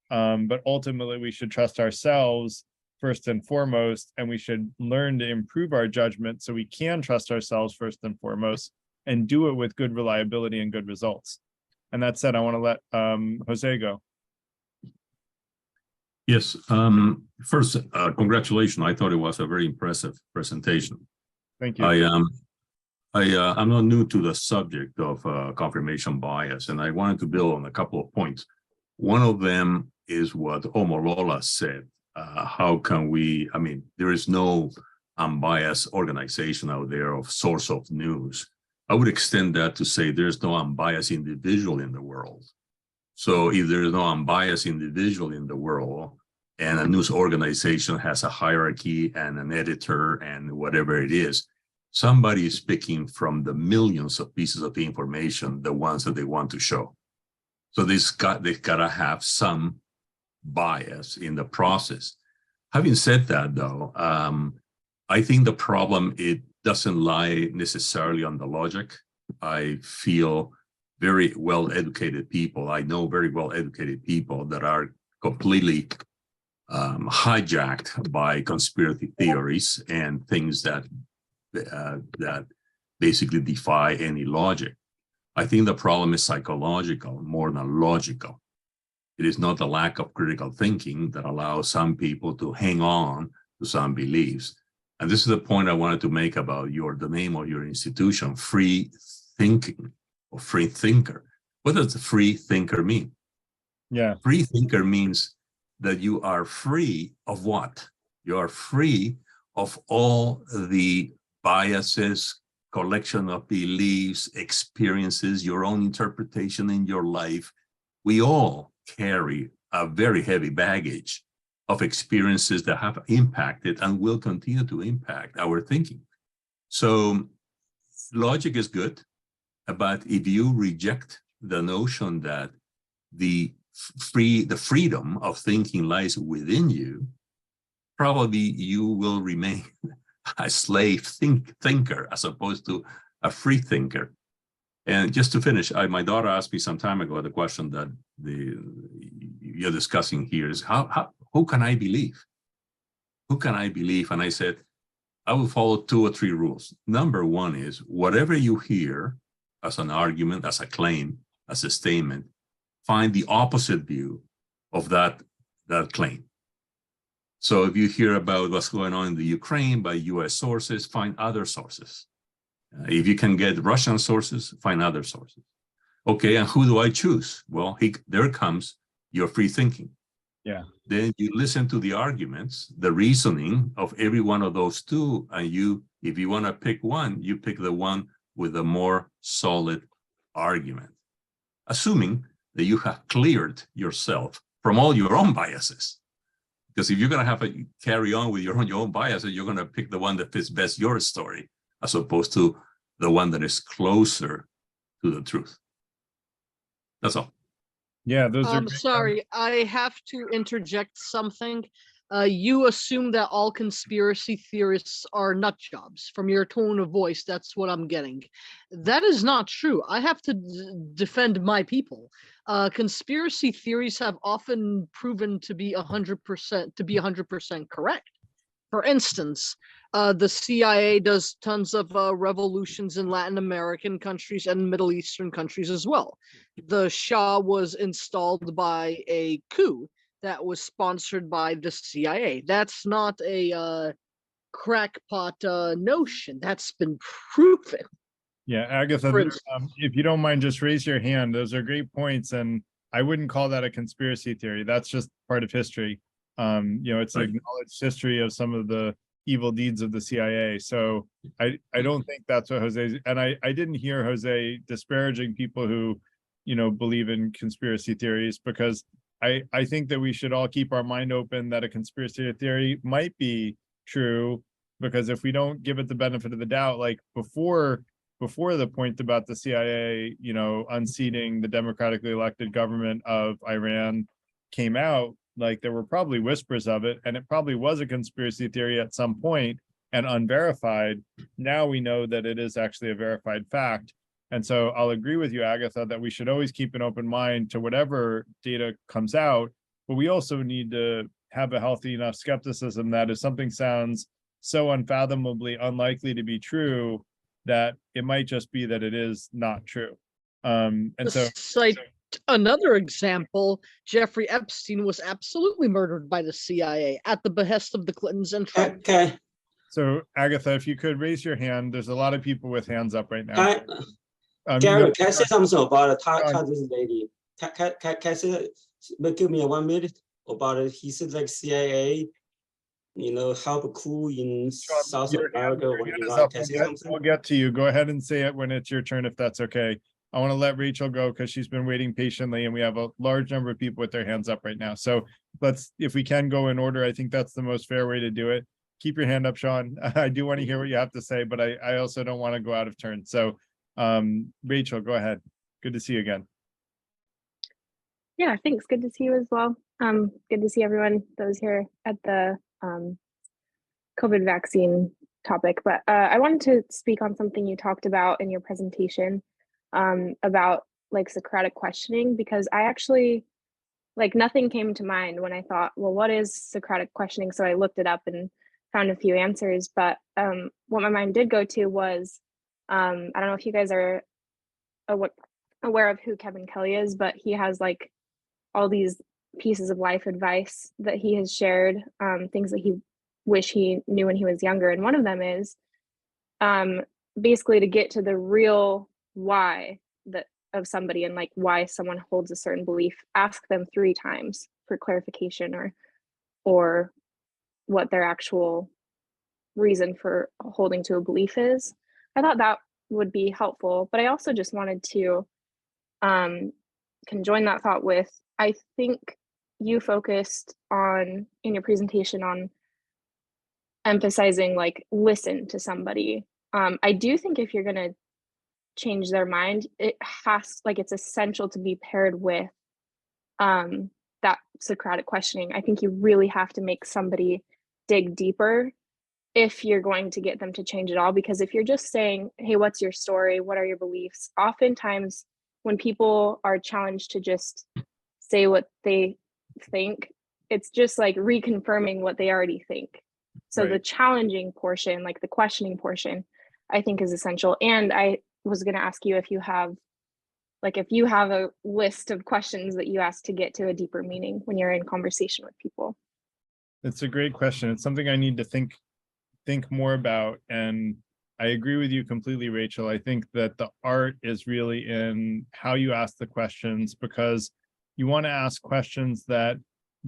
But ultimately, we should trust ourselves first and foremost, and we should learn to improve our judgment so we can trust ourselves first and foremost and do it with good reliability and good results. And that said, I want to let Jose go. Yes. First, congratulations. I thought it was a very impressive presentation. Thank you. I'm not new to the subject of confirmation bias, and I wanted to build on a couple of points. One of them is what Omolola said. How can we, I mean, there is no unbiased organization out there of source of news. I would extend that to say there's no unbiased individual in the world. So if there is no unbiased individual in the world, and a news organization has a hierarchy and an editor and whatever it is, somebody is picking from the millions of pieces of information, the ones that they want to show. So they've got to have some bias in the process. Having said that, though, I think the problem, it doesn't lie necessarily on the logic. I feel very well-educated people. I know very well-educated people that are completely hijacked by conspiracy theories and things that basically defy any logic. I think the problem is psychological more than logical. It is not the lack of critical thinking that allows some people to hang on to some beliefs. And this is the point I wanted to make about the name of your institution, free thinking or free thinker. What does free thinker mean? Yeah. Free thinker means that you are free of what? You are free of all the biases, collection of beliefs, experiences, your own interpretation in your life. We all carry a very heavy baggage of experiences that have impacted and will continue to impact our thinking. So logic is good, but if you reject the notion that the freedom of thinking lies within you, probably you will remain a slave thinker as opposed to a free thinker. And just to finish, my daughter asked me some time ago the question that you're discussing here is who can I believe? Who can I believe? And I said, I will follow 2 or 3 rules. Number one is whatever you hear as an argument, as a claim, as a statement, find the opposite view of that claim. So if you hear about what's going on in the Ukraine by US sources, find other sources. If you can get Russian sources, find other sources. Okay, and who do I choose? Well, there comes your free thinking. Yeah. Then you listen to the arguments, the reasoning of every one of those 2, and if you want to pick one, you pick the one with a more solid argument, assuming that you have cleared yourself from all your own biases. Because if you're going to have to carry on with your own biases, you're going to pick the one that fits best your story, as opposed to the one that is closer to the truth. That's all. Yeah, those are I'm sorry, I have to interject something. You assume that all conspiracy theorists are nut jobs. From your tone of voice, that's what I'm getting. That is not true. I have to defend my people. Conspiracy theories have often proven to be 100% correct. For instance, the CIA does tons of revolutions in Latin American countries and Middle Eastern countries as well. The Shah was installed by a coup that was sponsored by the CIA. That's not a crackpot notion. That's been proven. Yeah, Agatha, if you don't mind, just raise your hand. Those are great points, and I wouldn't call that a conspiracy theory. That's just part of history. It's an acknowledged history of some of the evil deeds of the CIA. So I don't think that's what Jose, and I didn't hear Jose disparaging people who, believe in conspiracy theories, because I think that we should all keep our mind open that a conspiracy theory might be true, because if we don't give it the benefit of the doubt, like before the point about the CIA, unseating the democratically elected government of Iran came out, like there were probably whispers of it, and it probably was a conspiracy theory at some point and unverified. Now we know that it is actually a verified fact. And so I'll agree with you, Agatha, that we should always keep an open mind to whatever data comes out, but we also need to have a healthy enough skepticism that if something sounds so unfathomably unlikely to be true, that it might just be that it is not true. Another example, Jeffrey Epstein was absolutely murdered by the CIA at the behest of the Clintons and Trump. Okay. So Agatha, if you could raise your hand, there's a lot of people with hands up right now. Gary, No, can I say something about John. this lady? Can I say, give me 1 minute about it? He said like CIA, help coup in South America or Your hand is Iran. up. Can I say something? We'll get to you. Go ahead and say it when it's your turn, if that's okay. I want to let Rachel go because she's been waiting patiently, and we have a large number of people with their hands up right now. So if we can go in order, I think that's the most fair way to do it. Keep your hand up, Sean. I do want to hear what you have to say, but I also don't want to go out of turn. So Rachel, go ahead. Good to see you again. Yeah, thanks. Good to see you as well. Good to see everyone that was here at the COVID vaccine topic. But I wanted to speak on something you talked about in your presentation about like Socratic questioning, because I actually, like, nothing came to mind when I thought, well, what is Socratic questioning? So I looked it up and found a few answers. But what my mind did go to was, I don't know if you guys are aware of who Kevin Kelly is, but he has like all these pieces of life advice that he has shared, things that he wish he knew when he was younger. And one of them is basically to get to the real why of somebody and like why someone holds a certain belief, ask them 3 times for clarification or what their actual reason for holding to a belief is. I thought that would be helpful, but I also just wanted to conjoin that thought with, I think you focused on in your presentation on emphasizing like listen to somebody. I do think if you're going to change their mind, it's essential to be paired with that Socratic questioning. I think you really have to make somebody dig deeper if you're going to get them to change it all, because if you're just saying, hey, what's your story, what are your beliefs, oftentimes when people are challenged to just say what they think, it's just like reconfirming what they already think. So Right. The challenging portion, like the questioning portion, I think is essential. And I was going to ask you if you have a list of questions that you ask to get to a deeper meaning when you're in conversation with people. It's a great question. It's something I need to think more about. And I agree with you completely, Rachel. I think that the art is really in how you ask the questions, because you want to ask questions that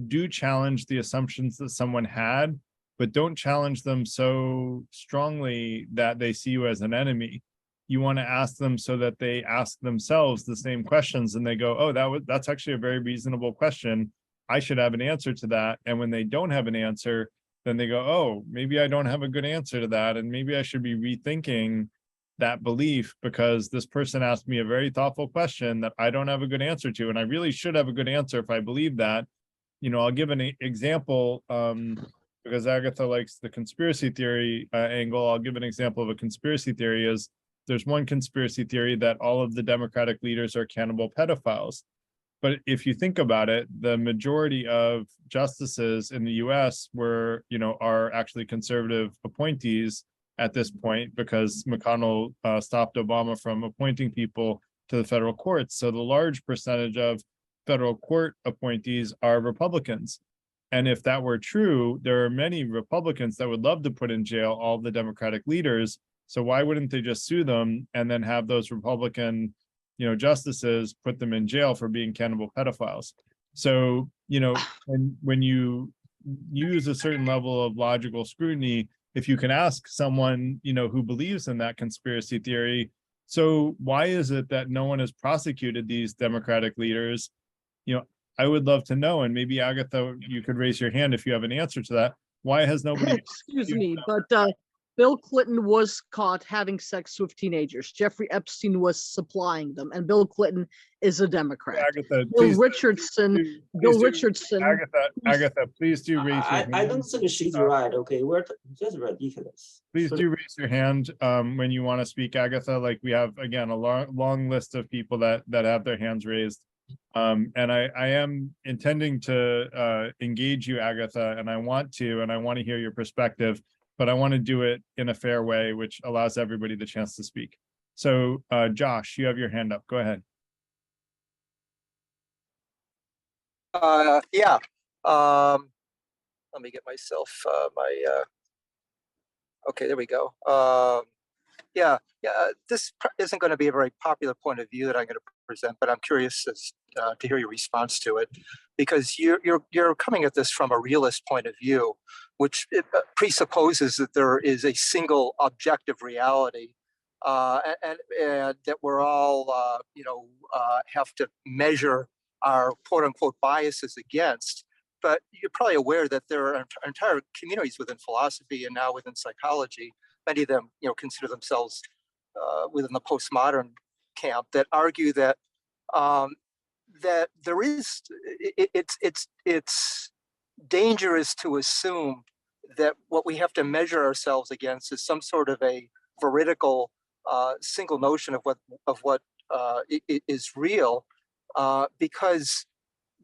do challenge the assumptions that someone had, but don't challenge them so strongly that they see you as an enemy. You want to ask them so that they ask themselves the same questions and they go, oh, that's actually a very reasonable question. I should have an answer to that. And when they don't have an answer, then they go, oh, maybe I don't have a good answer to that. And maybe I should be rethinking that belief because this person asked me a very thoughtful question that I don't have a good answer to. And I really should have a good answer if I believe that. I'll give an example because Agatha likes the conspiracy theory angle. I'll give an example of a conspiracy theory is there's one conspiracy theory that all of the Democratic leaders are cannibal pedophiles. But if you think about it, the majority of justices in the US are actually conservative appointees at this point because McConnell stopped Obama from appointing people to the federal courts. So the large percentage of federal court appointees are Republicans. And if that were true, there are many Republicans that would love to put in jail all the Democratic leaders. So why wouldn't they just sue them and then have those Republican justices put them in jail for being cannibal pedophiles? So, and when you use a certain level of logical scrutiny, if you can ask someone, who believes in that conspiracy theory, so why is it that no one has prosecuted these Democratic leaders? I would love to know, and maybe Agatha, you could raise your hand if you have an answer to that. Why has nobody? Excuse me, but Bill Clinton was caught having sex with teenagers. Jeffrey Epstein was supplying them, and Bill Clinton is a Democrat. Agatha, Bill Richardson. Agatha, please do raise your hand. I don't think she's right. Okay, we're just ridiculous. Please do raise your hand when you want to speak, Agatha. Like we have again a long list of people that have their hands raised. And I am intending to engage you, Agatha, and I want to hear your perspective, but I want to do it in a fair way, which allows everybody the chance to speak. So, Josh, you have your hand up. Go ahead. Yeah. Let me get myself my Okay, there we go. This isn't going to be a very popular point of view that I'm going to present, but I'm curious to hear your response to it, because you're coming at this from a realist point of view, which presupposes that there is a single objective reality, and that we're all have to measure our quote unquote biases against. But you're probably aware that there are entire communities within philosophy and now within psychology. Many of them, consider themselves within the postmodern camp, that argue that that there is it's dangerous to assume that what we have to measure ourselves against is some sort of a veridical single notion of what is real, because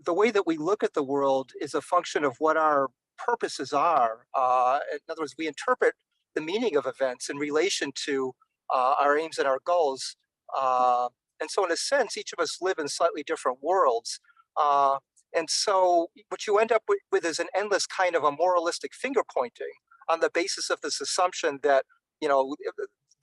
the way that we look at the world is a function of what our purposes are. In other words, we interpret the meaning of events in relation to our aims and our goals. And so in a sense, each of us live in slightly different worlds. And so what you end up with is an endless kind of a moralistic finger pointing on the basis of this assumption that,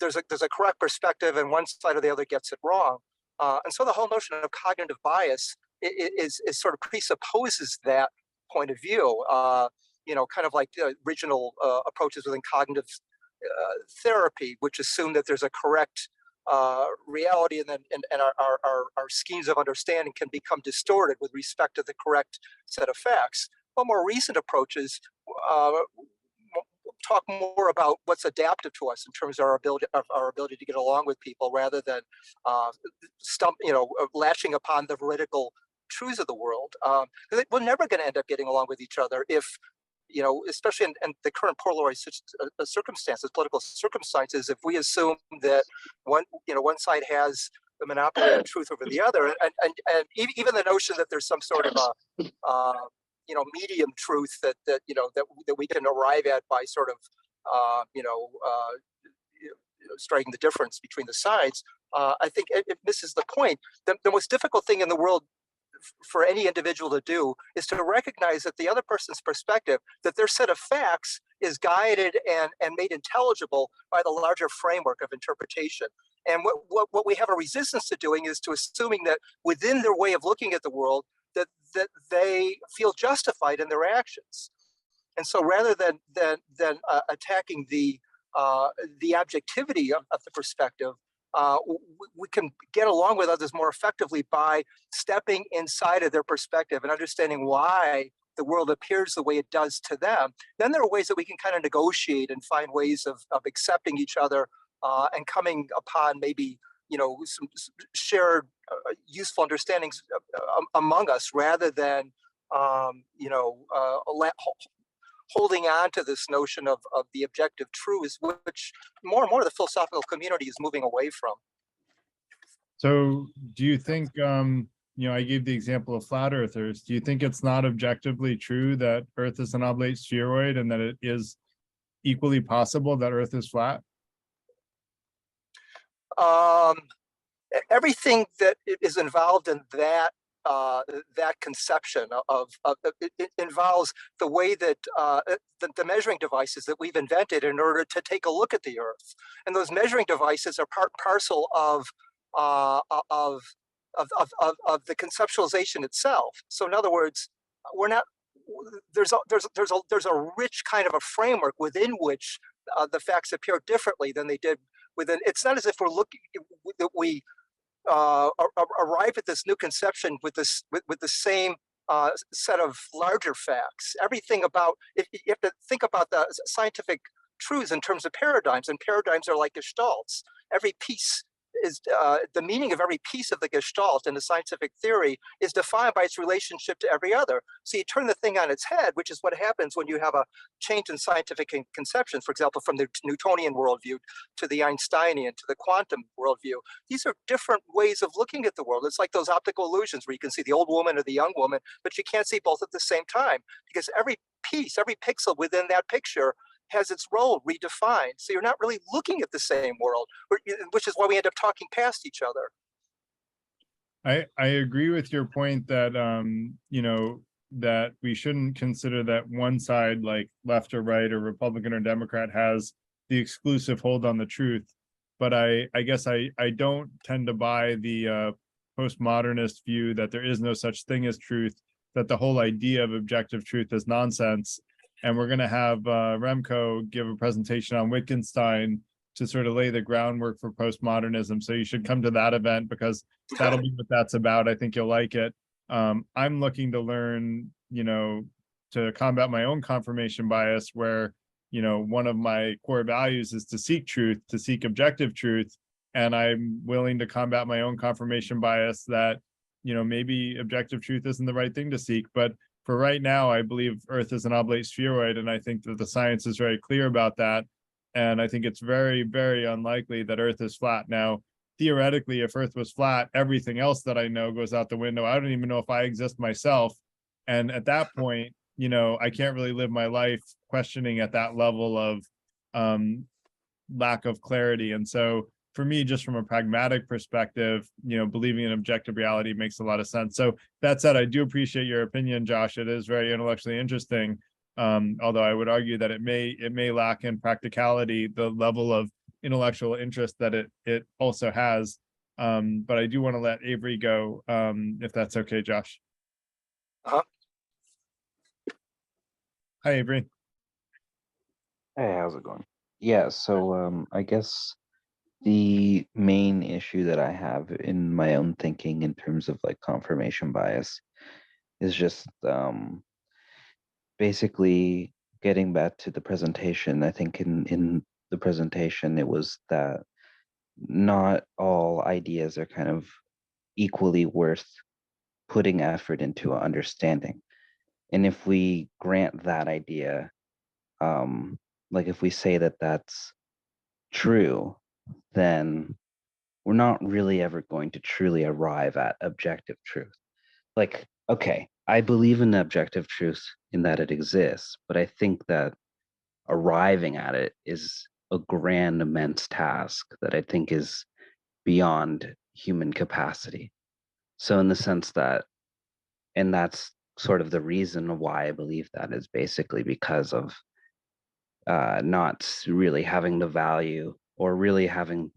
there's a correct perspective and one side or the other gets it wrong. And so the whole notion of cognitive bias is sort of presupposes that point of view, kind of like the original approaches within cognitive therapy, which assume that there's a correct reality, and then our schemes of understanding can become distorted with respect to the correct set of facts. But more recent approaches talk more about what's adaptive to us in terms of our ability to get along with people, rather than lashing upon the veridical truths of the world. We're never going to end up getting along with each other if, especially in the current polarized circumstances, political circumstances, if we assume that one side has the monopoly on truth over the other, and even the notion that there's some sort of a medium truth that we can arrive at by sort of striking the difference between the sides, I think it misses the point. The most difficult thing in the world for any individual to do is to recognize that the other person's perspective, that their set of facts is guided and made intelligible by the larger framework of interpretation. And what we have a resistance to doing is to assuming that within their way of looking at the world, that they feel justified in their actions. And so rather than attacking the objectivity of the perspective, we can get along with others more effectively by stepping inside of their perspective and understanding why the world appears the way it does to them. Then there are ways that we can kind of negotiate and find ways of accepting each other and coming upon maybe some shared useful understandings among us, rather than holding on to this notion of the objective truths, which more and more the philosophical community is moving away from. So do you think, I gave the example of flat earthers. Do you think it's not objectively true that Earth is an oblate spheroid, and that it is equally possible that Earth is flat? Everything that is involved in that conception of it involves the way that the measuring devices that we've invented in order to take a look at the Earth, and those measuring devices are part and parcel of the conceptualization itself. So in other words, we're not. There's a rich kind of a framework within which the facts appear differently than they did within. It's not as if we're looking that we arrive at this new conception with the same set of larger facts. Everything about you have to think about the scientific truths in terms of paradigms, and paradigms are like gestalts. Every piece is the meaning of every piece of the gestalt in the scientific theory is defined by its relationship to every other. So you turn the thing on its head, which is what happens when you have a change in scientific conception, for example, from the Newtonian worldview to the Einsteinian to the quantum worldview. These are different ways of looking at the world. It's like those optical illusions where you can see the old woman or the young woman, but you can't see both at the same time, because every piece, every pixel within that picture has its role redefined. So you're not really looking at the same world, which is why we end up talking past each other. I agree with your point that, that we shouldn't consider that one side, like left or right or Republican or Democrat, has the exclusive hold on the truth. But I guess I don't tend to buy the postmodernist view that there is no such thing as truth, that the whole idea of objective truth is nonsense. And we're going to have Remco give a presentation on Wittgenstein to sort of lay the groundwork for postmodernism. So you should come to that event, because that'll be what that's about. I think you'll like it. I'm looking to learn, to combat my own confirmation bias, where, one of my core values is to seek truth, to seek objective truth. And I'm willing to combat my own confirmation bias that, maybe objective truth isn't the right thing to seek. But for right now, I believe Earth is an oblate spheroid, and I think that the science is very clear about that. And I think it's very, very unlikely that Earth is flat. Now, theoretically, if Earth was flat, everything else that I know goes out the window. I don't even know if I exist myself. And at that point, I can't really live my life questioning at that level of lack of clarity. And so for me, just from a pragmatic perspective, believing in objective reality makes a lot of sense. So that said, I do appreciate your opinion, Josh. It is very intellectually interesting. Although I would argue that it may lack in practicality the level of intellectual interest that it also has. But I do want to let Avery go, if that's okay, Josh. Hi, Avery. Hey, how's it going? Yeah, so I guess the main issue that I have in my own thinking in terms of like confirmation bias is just basically getting back to the presentation. I think in the presentation it was that not all ideas are kind of equally worth putting effort into understanding. And if we grant that idea, like if we say that that's true, then we're not really ever going to truly arrive at objective truth. Like, okay, I believe in objective truth in that it exists, but I think that arriving at it is a grand, immense task that I think is beyond human capacity. So in the sense that, and that's sort of the reason why I believe that, is basically because of not really having the value or really having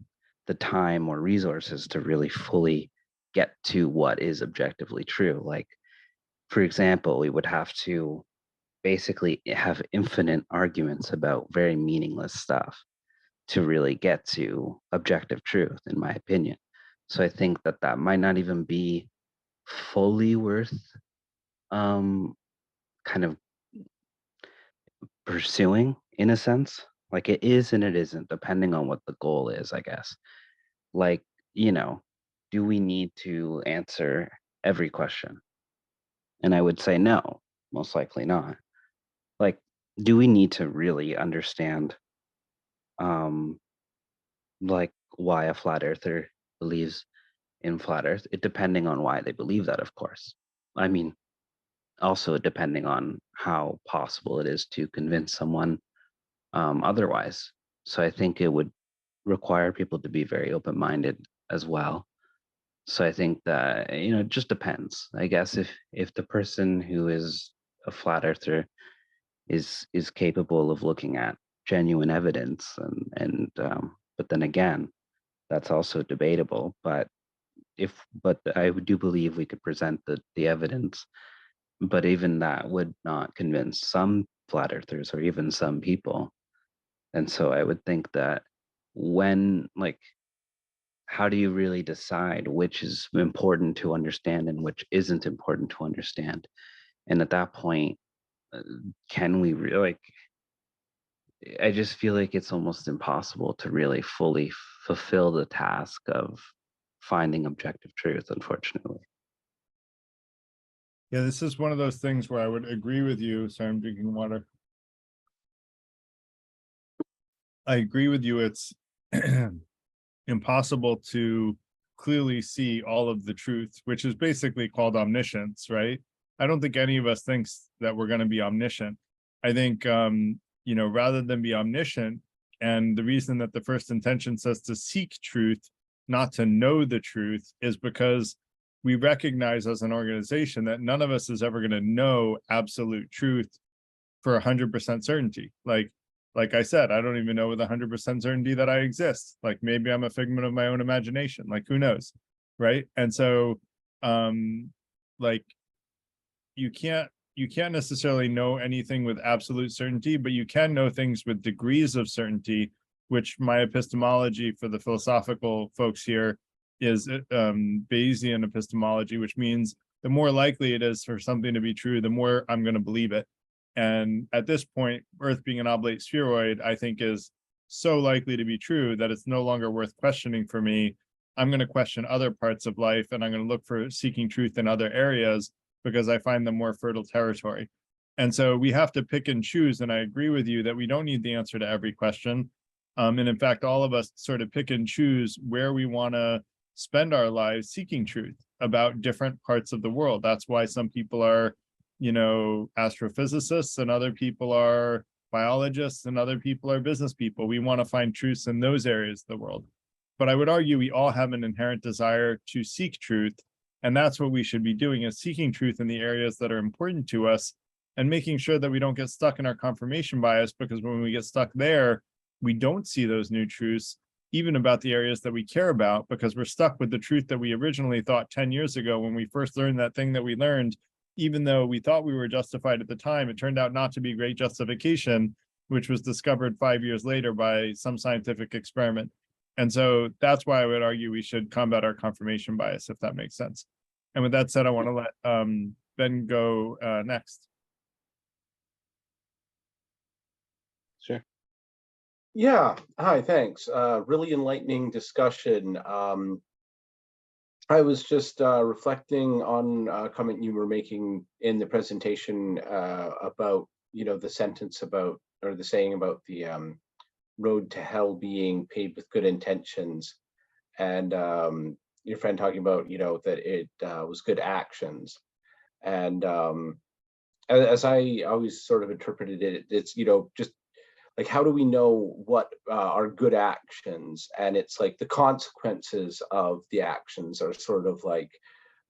the time or resources to really fully get to what is objectively true. Like, for example, we would have to basically have infinite arguments about very meaningless stuff to really get to objective truth, in my opinion. So I think that that might not even be fully worth kind of pursuing, in a sense. Like, it is and it isn't, depending on what the goal is, I guess. Like, do we need to answer every question? And I would say no, most likely not. Like, do we need to really understand like why a flat earther believes in flat earth? It depending on why they believe that, of course. I mean, also depending on how possible it is to convince someone otherwise. So I think it would require people to be very open-minded as well. So I think that, it just depends. I guess if the person who is a flat earther is capable of looking at genuine evidence, and but then again, that's also debatable. But I do believe we could present the evidence, but even that would not convince some flat earthers or even some people. And so I would think that how do you really decide which is important to understand and which isn't important to understand? And at that point, can we really, I just feel like it's almost impossible to really fully fulfill the task of finding objective truth, unfortunately. Yeah, this is one of those things where I would agree with you. Sorry, I'm drinking water. I agree with you. It's impossible to clearly see all of the truth, which is basically called omniscience, right? I don't think any of us thinks that we're going to be omniscient. I think, rather than be omniscient, and the reason that the first intention says to seek truth, not to know the truth, is because we recognize as an organization that none of us is ever going to know absolute truth for 100% certainty. Like like I said, I don't even know with 100% certainty that I exist. Like maybe I'm a figment of my own imagination, like who knows, right? And so like you can't necessarily know anything with absolute certainty, but you can know things with degrees of certainty, which my epistemology for the philosophical folks here is Bayesian epistemology, which means the more likely it is for something to be true, the more I'm going to believe it. And at this point, Earth being an oblate spheroid, I think is so likely to be true that it's no longer worth questioning for me. I'm going to question other parts of life, and I'm going to look for seeking truth in other areas because I find them more fertile territory. And so we have to pick and choose. And I agree with you that we don't need the answer to every question. And in fact, all of us sort of pick and choose where we want to spend our lives seeking truth about different parts of the world. That's why some people are, you know, astrophysicists, and other people are biologists, and other people are business people. We want to find truths in those areas of the world. But I would argue we all have an inherent desire to seek truth. And that's what we should be doing, is seeking truth in the areas that are important to us and making sure that we don't get stuck in our confirmation bias, because when we get stuck there, we don't see those new truths, even about the areas that we care about, because we're stuck with the truth that we originally thought 10 years ago when we first learned that thing that we learned. Even though we thought we were justified at the time, it turned out not to be great justification, which was discovered 5 years later by some scientific experiment. And so that's why I would argue we should combat our confirmation bias, if that makes sense. And with that said, I want to let Ben go next. Sure. Yeah, hi, thanks. Really enlightening discussion. I was just reflecting on a comment you were making in the presentation about, you know, the sentence about, or the saying about the road to hell being paved with good intentions, and your friend talking about, you know, that it was good actions. And as I always sort of interpreted it, it's, you know, just like, how do we know what are good actions? And it's like the consequences of the actions are sort of like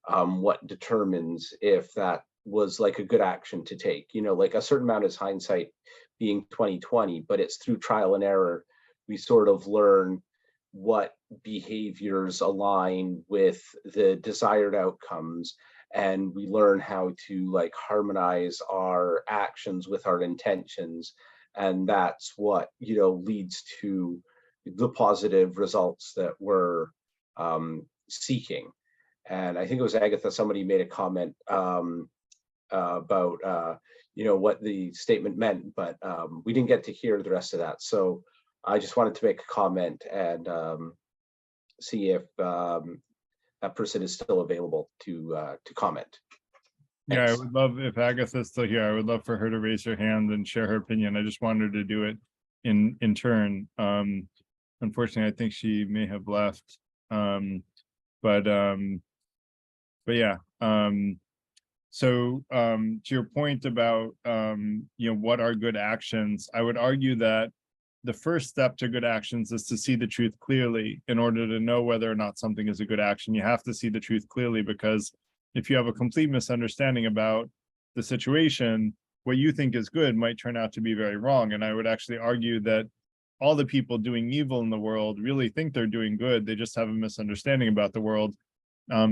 what determines if that was like a good action to take. You know, like a certain amount is hindsight being 20/20, but it's through trial and error we sort of learn what behaviors align with the desired outcomes, and we learn how to like harmonize our actions with our intentions. And that's what, you know, leads to the positive results that we're seeking. And I think it was Agatha, somebody made a comment about, you know, what the statement meant, but we didn't get to hear the rest of that. So I just wanted to make a comment and see if that person is still available to comment. Yeah, I Thanks. would love, if Agatha's still here, I would love for her to raise her hand and share her opinion. I just wanted her to do it in turn. Unfortunately, I think she may have left. But yeah. So to your point about you know, what are good actions, I would argue that the first step to good actions is to see the truth clearly. In order to know whether or not something is a good action, you have to see the truth clearly, because if you have a complete misunderstanding about the situation, what you think is good might turn out to be very wrong. And I would actually argue that all the people doing evil in the world really think they're doing good. They just have a misunderstanding about the world.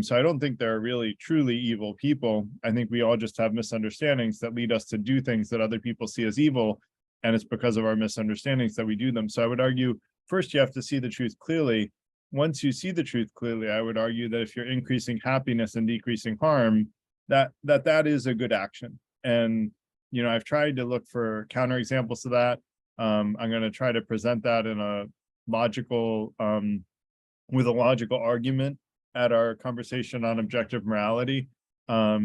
So I don't think there are really truly evil people. I think we all just have misunderstandings that lead us to do things that other people see as evil. And it's because of our misunderstandings that we do them. So I would argue, first, you have to see the truth clearly. Once you see the truth clearly, I would argue that if you're increasing happiness and decreasing harm, that is a good action. And, you know, I've tried to look for counterexamples to that. I'm going to try to present that in a logical, with a logical argument at our conversation on objective morality. There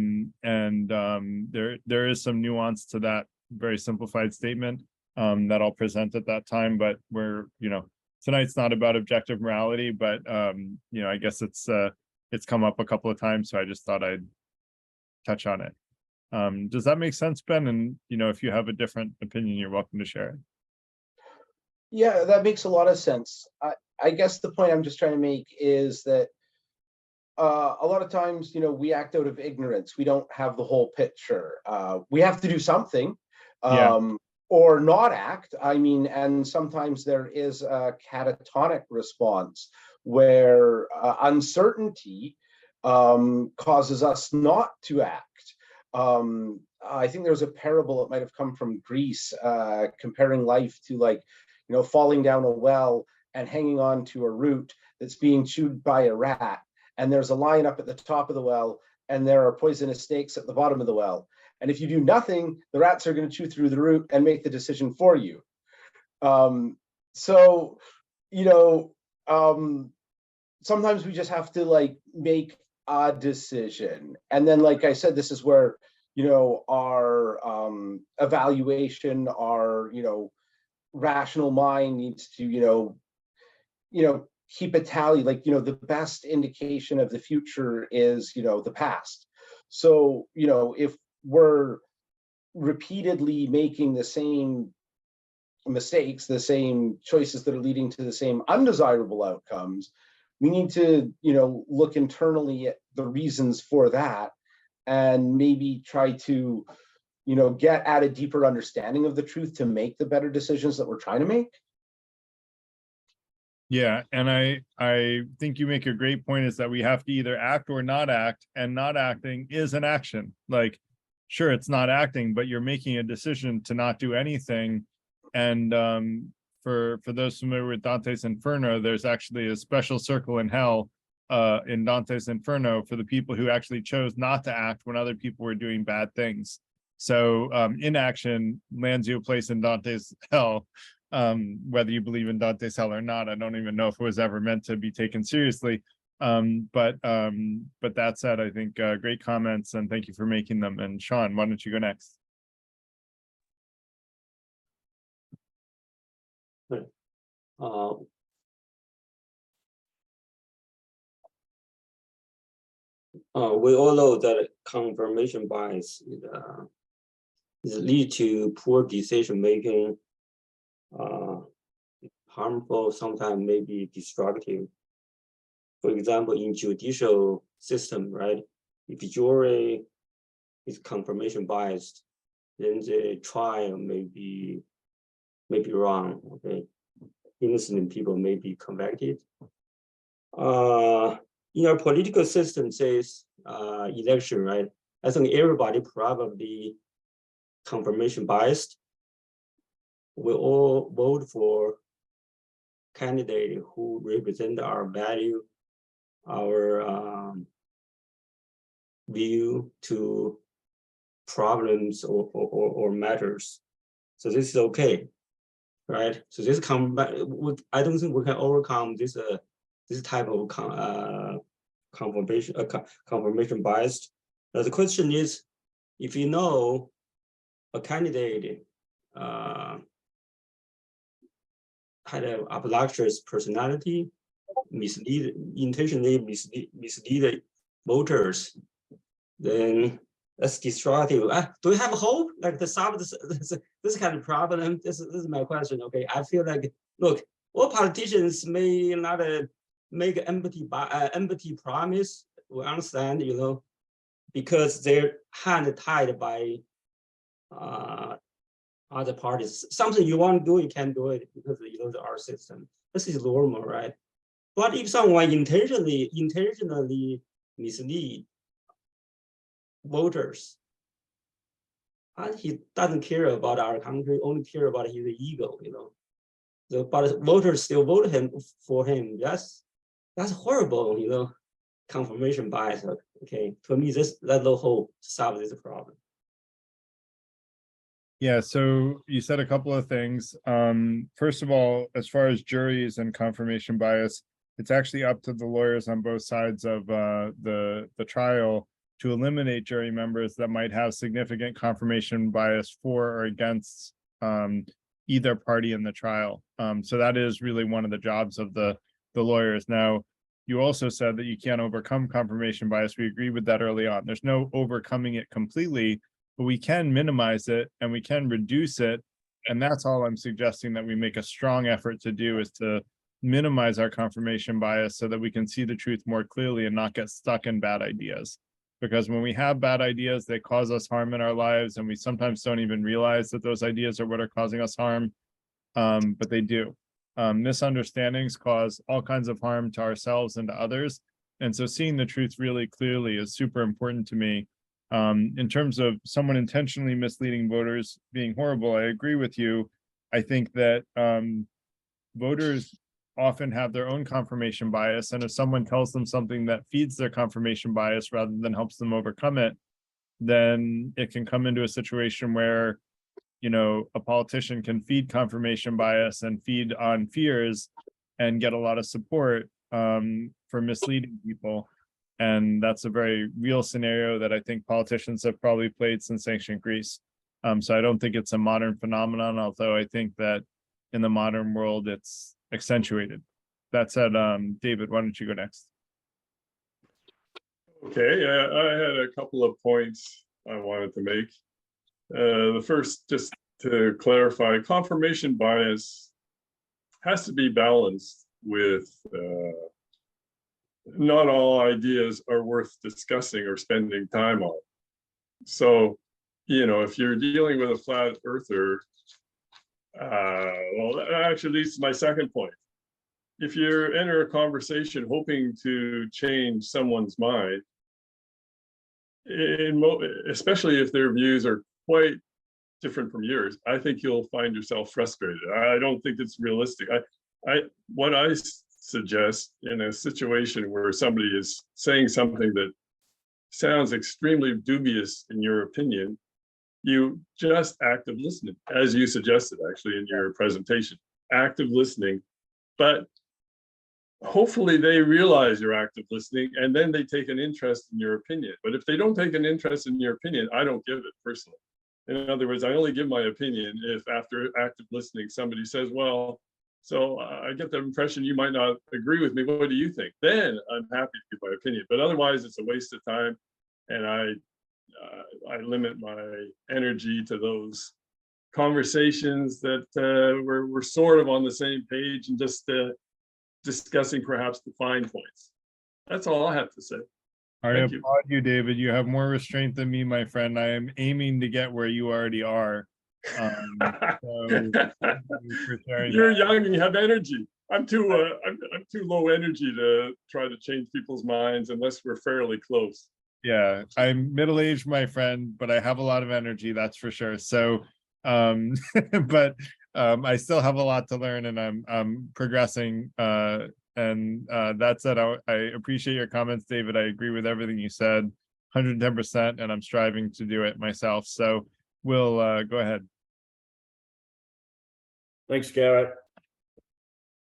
is some nuance to that very simplified statement that I'll present at that time, but we're, you know, tonight's not about objective morality, but you know, I guess it's come up a couple of times, so I just thought I'd touch on it. Does that make sense, Ben? And you know, if you have a different opinion, you're welcome to share it. Yeah, that makes a lot of sense. I guess the point I'm just trying to make is that a lot of times, you know, we act out of ignorance. We don't have the whole picture. We have to do something. Yeah. or not act. I mean, and sometimes there is a catatonic response where uncertainty causes us not to act. I think there's a parable that might have come from Greece, comparing life to, like, you know, falling down a well and hanging on to a root that's being chewed by a rat. And there's a lion up at the top of the well, and there are poisonous snakes at the bottom of the well. And if you do nothing, the rats are going to chew through the root and make the decision for you. So, you know, sometimes we just have to, like, make a decision. And then, like I said, this is where, you know, our evaluation, our, you know, rational mind needs to, you know, keep a tally. Like, you know, the best indication of the future is, you know, the past. So, you know, if we're repeatedly making the same mistakes, the same choices that are leading to the same undesirable outcomes, we need to, you know, look internally at the reasons for that, and maybe try to, you know, get at a deeper understanding of the truth to make the better decisions that we're trying to make. Yeah, and I think you make a great point, is that we have to either act or not act, and not acting is an action. Like, sure, it's not acting, but you're making a decision to not do anything. And for those familiar with Dante's Inferno, there's actually a special circle in hell in Dante's Inferno for the people who actually chose not to act when other people were doing bad things. So inaction lands you a place in Dante's hell. Whether you believe in Dante's hell or not, I don't even know if it was ever meant to be taken seriously. But that said, I think great comments, and thank you for making them. And Sean, why don't you go next? We all know that confirmation bias is lead to poor decision making, harmful, sometimes maybe destructive. For example, in judicial system, right? If the jury is confirmation biased, then the trial may be wrong. Okay, innocent people may be convicted. In our political system, says election, right? I think everybody probably confirmation biased. We all vote for candidate who represent our value, our view to problems or matters. So this is okay, right? So this I don't think we can overcome this this type of confirmation bias. Now the question is, if you know a candidate had an obnoxious personality, intentionally mislead voters, then that's destructive. Do we have hope, like, to solve this kind of problem? This is my question. Okay, I feel like, look, all politicians may not make empty promise. We understand, you know, because they're hand tied by other parties. Something you want to do, you can't do it because, you know, our system. This is normal, right? But if someone intentionally mislead voters, and he doesn't care about our country, only care about his ego, you know. So, but voters still vote for him. That's horrible, you know. Confirmation bias. Okay, for me, that's no hope to solve this problem. Yeah, so you said a couple of things. First of all, as far as juries and confirmation bias, it's actually up to the lawyers on both sides of the trial to eliminate jury members that might have significant confirmation bias for or against either party in the trial. So that is really one of the jobs of the lawyers. Now, you also said that you can't overcome confirmation bias. We agreed with that early on. There's no overcoming it completely, but we can minimize it and we can reduce it. And that's all I'm suggesting that we make a strong effort to do, is to minimize our confirmation bias so that we can see the truth more clearly and not get stuck in bad ideas. because when we have bad ideas, they cause us harm in our lives, and we sometimes don't even realize that those ideas are what are causing us harm, but they do. Misunderstandings cause all kinds of harm to ourselves and to others, and so seeing the truth really clearly is super important to me. In terms of someone intentionally misleading voters being horrible, I agree with you. I think that voters often have their own confirmation bias, and if someone tells them something that feeds their confirmation bias rather than helps them overcome it, then it can come into a situation where, you know, a politician can feed confirmation bias and feed on fears and get a lot of support for misleading people. And that's a very real scenario that I think politicians have probably played since ancient Greece. So I don't think it's a modern phenomenon, although I think that in the modern world, it's accentuated. That said, David, why don't you go next? Okay, I had a couple of points I wanted to make. The first, just to clarify, confirmation bias has to be balanced with not all ideas are worth discussing or spending time on. So, you know, if you're dealing with a flat earther, well, that actually leads to my second point. If you enter a conversation hoping to change someone's mind, especially if their views are quite different from yours, I think you'll find yourself frustrated. I don't think it's realistic. What I suggest in a situation where somebody is saying something that sounds extremely dubious in your opinion, you just active listening, as you suggested actually in your presentation, active listening, but hopefully they realize you're active listening and then they take an interest in your opinion. But if they don't take an interest in your opinion, I don't give it personally. In other words, I only give my opinion if after active listening, somebody says, well, so I get the impression you might not agree with me. What do you think? Then I'm happy to give my opinion, but otherwise it's a waste of time. And I limit my energy to those conversations that we're sort of on the same page and just discussing perhaps the fine points. That's all I have to say. I applaud you, David. You have more restraint than me, my friend. I am aiming to get where you already are. So you're young and you have energy. I'm too low energy to try to change people's minds unless we're fairly close. Yeah, I'm middle-aged, my friend, but I have a lot of energy, that's for sure. So but I still have a lot to learn, and I'm progressing. And that said, I appreciate your comments, David. I agree with everything you said, 110%, and I'm striving to do it myself. So we'll go ahead. Thanks, Garrett.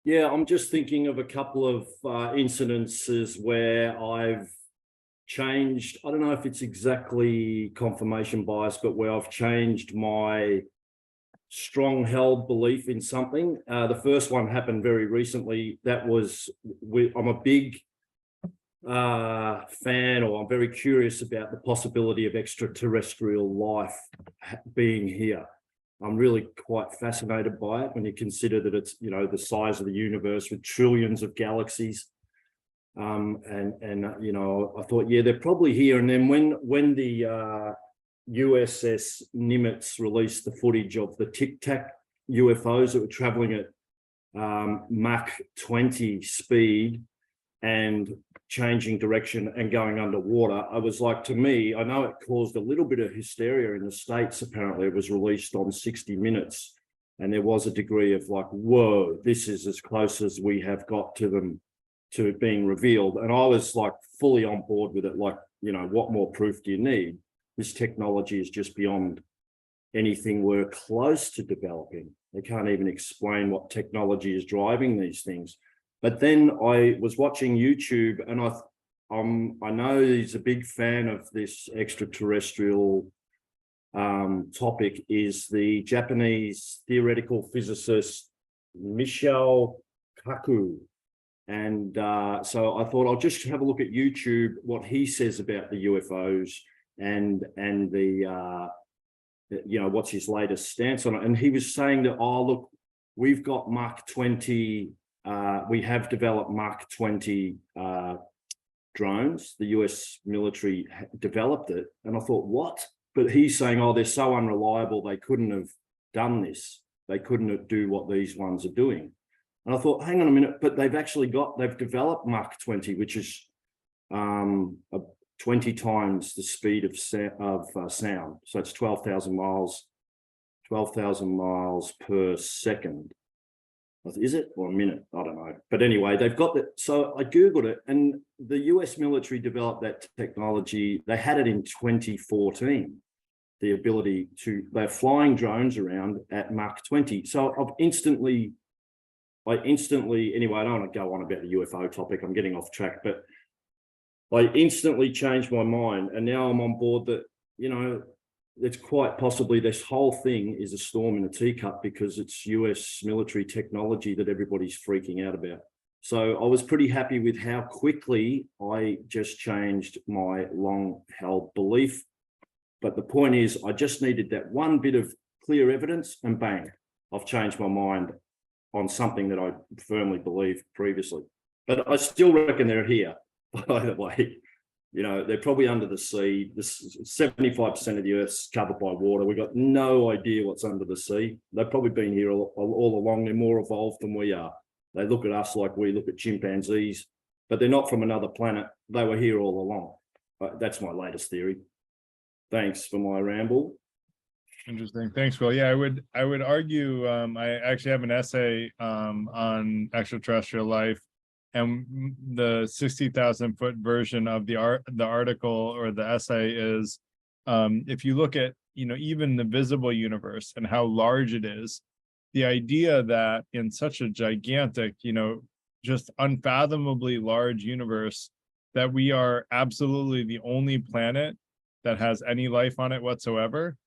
Yeah, I'm just thinking of a couple of incidences where I've changed. I don't know if it's exactly confirmation bias, but where I've changed my strong held belief in something. The first one happened very recently. That was, I'm a big fan, or I'm very curious about the possibility of extraterrestrial life being here. I'm really quite fascinated by it when you consider that it's, you know, the size of the universe with trillions of galaxies. You know, I thought, yeah, they're probably here. And then when the USS Nimitz released the footage of the Tic Tac UFOs that were traveling at Mach 20 speed and changing direction and going underwater, I was like, to me, I know it caused a little bit of hysteria in the States. Apparently it was released on 60 Minutes, and there was a degree of like, whoa, this is as close as we have got to them to being revealed. And I was like fully on board with it. Like, you know, what more proof do you need? This technology is just beyond anything we're close to developing. They can't even explain what technology is driving these things. But then I was watching YouTube, and I know he's a big fan of this extraterrestrial topic, is the Japanese theoretical physicist Michio Kaku. And so I thought I'll just have a look at YouTube, what he says about the UFOs and the, you know, what's his latest stance on it. And he was saying that, oh, look, we've got Mach 20, we have developed Mach 20 drones. The US military developed it. And I thought, what? But he's saying, oh, they're so unreliable, they couldn't have done this. They couldn't do what these ones are doing. And I thought, hang on a minute, but they've developed Mach 20, which is 20 times the speed of sound. So it's 12,000 miles per second. Is it? Or a minute? I don't know. But anyway, they've got that. So I Googled it, and the US military developed that technology. They had it in 2014, the ability to, they're flying drones around at Mach 20. So anyway, I don't want to go on about the UFO topic. I'm getting off track, but I instantly changed my mind. And now I'm on board that, you know, it's quite possibly this whole thing is a storm in a teacup because it's US military technology that everybody's freaking out about. So I was pretty happy with how quickly I just changed my long-held belief. But the point is, I just needed that one bit of clear evidence and bang, I've changed my mind on something that I firmly believed previously. But I still reckon they're here, by the way. You know, they're probably under the sea. This 75% of the Earth's covered by water. We've got no idea what's under the sea. They've probably been here all along. They're more evolved than we are. They look at us like we look at chimpanzees, but they're not from another planet. They were here all along. That's my latest theory. Thanks for my ramble. Interesting. Thanks, Will. Yeah, I would argue, I actually have an essay on extraterrestrial life, and the 60,000 foot version of the article or the essay is, if you look at, you know, even the visible universe and how large it is, the idea that in such a gigantic, you know, just unfathomably large universe, that we are absolutely the only planet that has any life on it whatsoever.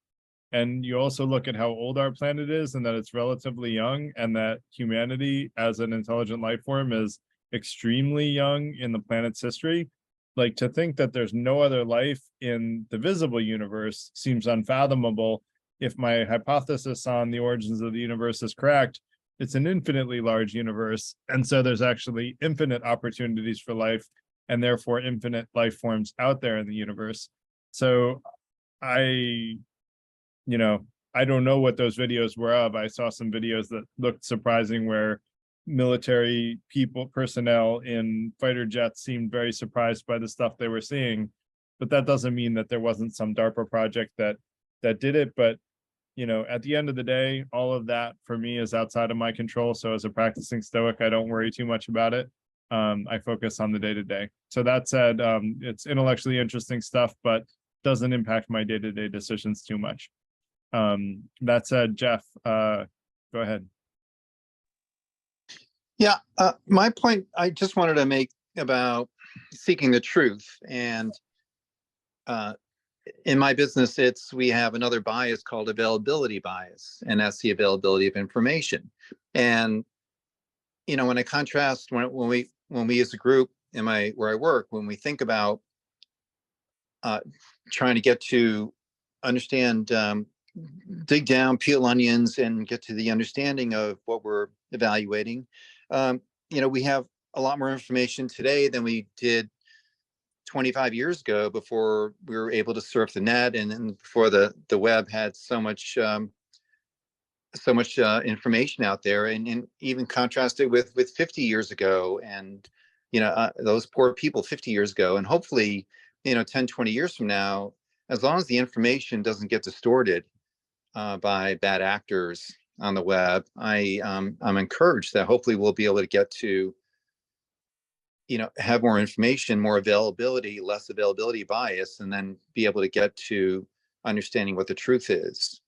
And you also look at how old our planet is and that it's relatively young, and that humanity as an intelligent life form is extremely young in the planet's history. Like, to think that there's no other life in the visible universe seems unfathomable. If my hypothesis on the origins of the universe is correct, it's an infinitely large universe. And so there's actually infinite opportunities for life, and therefore infinite life forms out there in the universe. So I don't know what those videos were of. I saw some videos that looked surprising where military personnel in fighter jets seemed very surprised by the stuff they were seeing. But that doesn't mean that there wasn't some DARPA project that did it. But, you know, at the end of the day, all of that for me is outside of my control. So as a practicing Stoic, I don't worry too much about it. I focus on the day-to-day. So that said, it's intellectually interesting stuff, but doesn't impact my day-to-day decisions too much. That said, Jeff, go ahead. Yeah, my point I just wanted to make about seeking the truth. And in my business, we have another bias called availability bias, and that's the availability of information. And, you know, when I contrast when we as a group where I work, when we think about trying to get to understand, dig down, peel onions, and get to the understanding of what we're evaluating. You know, we have a lot more information today than we did 25 years ago, before we were able to surf the net, and then before the web had so much information out there, and even contrasted with 50 years ago, and you know, those poor people 50 years ago. And hopefully, you know, 10, 20 years from now, as long as the information doesn't get distorted by bad actors on the web, I'm encouraged that hopefully we'll be able to get to, you know, have more information, more availability, less availability bias, and then be able to get to understanding what the truth is.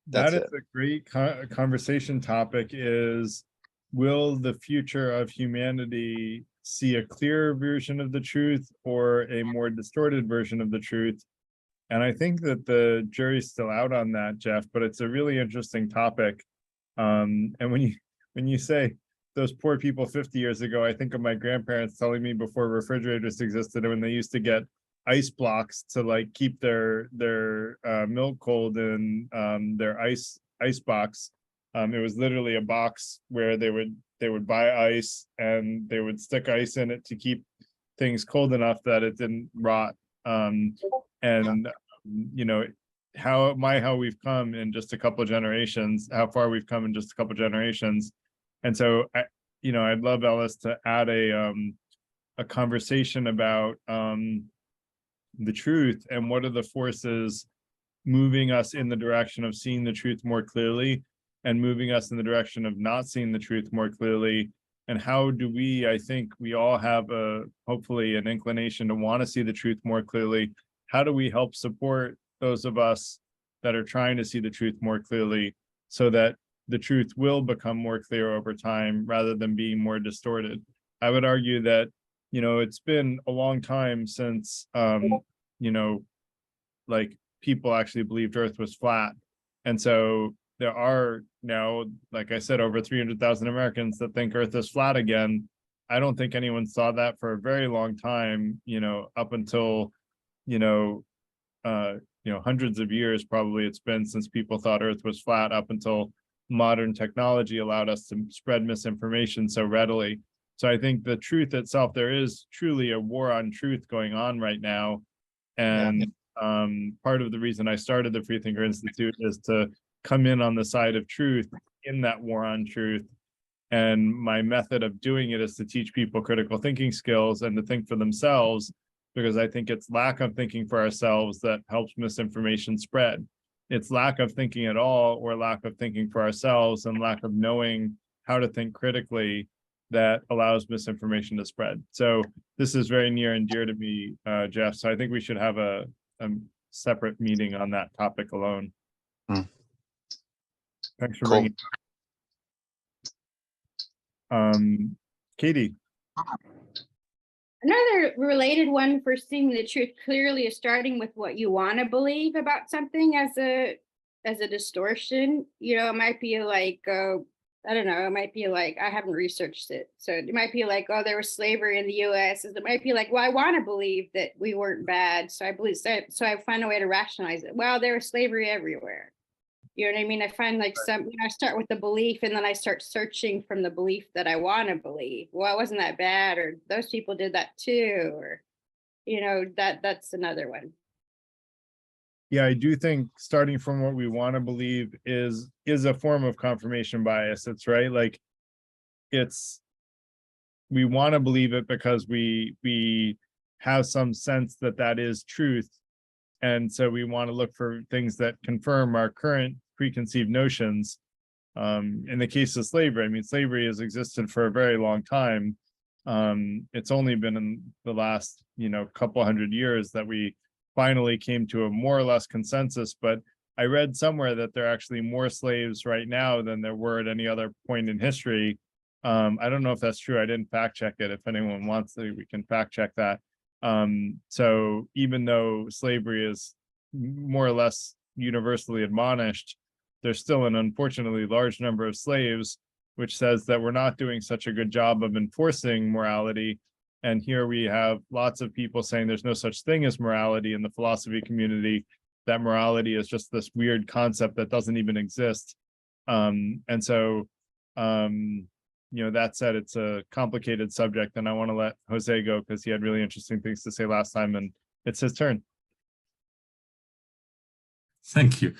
That is a great conversation topic. Is, will the future of humanity see a clearer version of the truth or a more distorted version of the truth? And I think that the jury's still out on that, Jeff, but it's a really interesting topic. And when you say those poor people 50 years ago, I think of my grandparents telling me before refrigerators existed, when they used to get ice blocks to like keep their milk cold in their ice box. It was literally a box where they would buy ice and they would stick ice in it to keep things cold enough that it didn't rot. And you know, how we've come in just a couple generations, how far we've come in just a couple generations. And so I'd love Ellis to add a conversation about the truth and what are the forces moving us in the direction of seeing the truth more clearly and moving us in the direction of not seeing the truth more clearly. And how do we, I think we all have hopefully an inclination to want to see the truth more clearly. How do we help support those of us that are trying to see the truth more clearly so that the truth will become more clear over time rather than being more distorted? I would argue that, it's been a long time since, like people actually believed Earth was flat. And so there are now, like I said, over 300,000 Americans that think Earth is flat again. I don't think anyone saw that for a very long time, up until, hundreds of years probably it's been since people thought Earth was flat, up until modern technology allowed us to spread misinformation so readily. So I think the truth itself, there is truly a war on truth going on right now. And part of the reason I started the Freethinker Institute is to come in on the side of truth in that war on truth. And my method of doing it is to teach people critical thinking skills and to think for themselves, because I think it's lack of thinking for ourselves that helps misinformation spread. It's lack of thinking at all, or lack of thinking for ourselves and lack of knowing how to think critically that allows misinformation to spread. So this is very near and dear to me, Jeff. So I think we should have a separate meeting on that topic alone. Thanks for bringing Katie. Another related one for seeing the truth clearly is starting with what you want to believe about something as a distortion. It might be like, I don't know, it might be like, I haven't researched it. So it might be like, oh, there was slavery in the US. It might be like, well, I want to believe that we weren't bad. So I believe, so I find a way to rationalize it. Well, there was slavery everywhere. You know what I mean? I find like I start with the belief and then I start searching from the belief that I want to believe. Well, it wasn't that bad, or those people did that too, or, that's another one. Yeah, I do think starting from what we want to believe is a form of confirmation bias. It's right. Like we want to believe it because we have some sense that is truth. And so we want to look for things that confirm our current preconceived notions. In the case of slavery, I mean, slavery has existed for a very long time. It's only been in the last, couple hundred years that we finally came to a more or less consensus. But I read somewhere that there are actually more slaves right now than there were at any other point in history. I don't know if that's true. I didn't fact check it. If anyone wants to, we can fact check that. So even though slavery is more or less universally admonished, there's still an unfortunately large number of slaves, which says that we're not doing such a good job of enforcing morality. And here we have lots of people saying there's no such thing as morality in the philosophy community, that morality is just this weird concept that doesn't even exist. And so, that said, it's a complicated subject, and I want to let Jose go because he had really interesting things to say last time, and it's his turn. Thank you.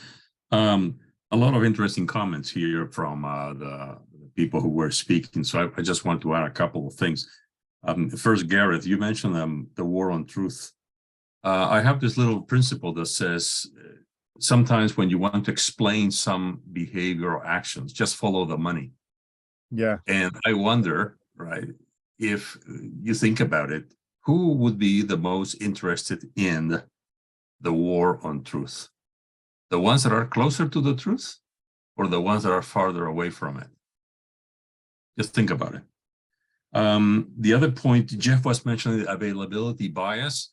A lot of interesting comments here from the people who were speaking. So I just want to add a couple of things. First, Gareth, you mentioned the war on truth. I have this little principle that says sometimes when you want to explain some behavior or actions, just follow the money. Yeah. And I wonder, right, if you think about it, who would be the most interested in the war on truth? The ones that are closer to the truth or the ones that are farther away from it? Just think about it. The other point, Jeff was mentioning the availability bias.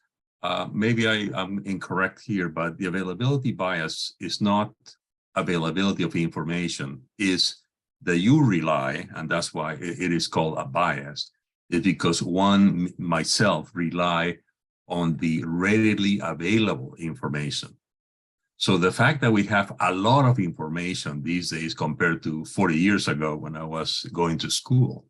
Maybe I'm incorrect here, but the availability bias is not availability of information, is that you rely, and that's why it is called a bias, is because myself rely on the readily available information. So the fact that we have a lot of information these days compared to 40 years ago when I was going to school,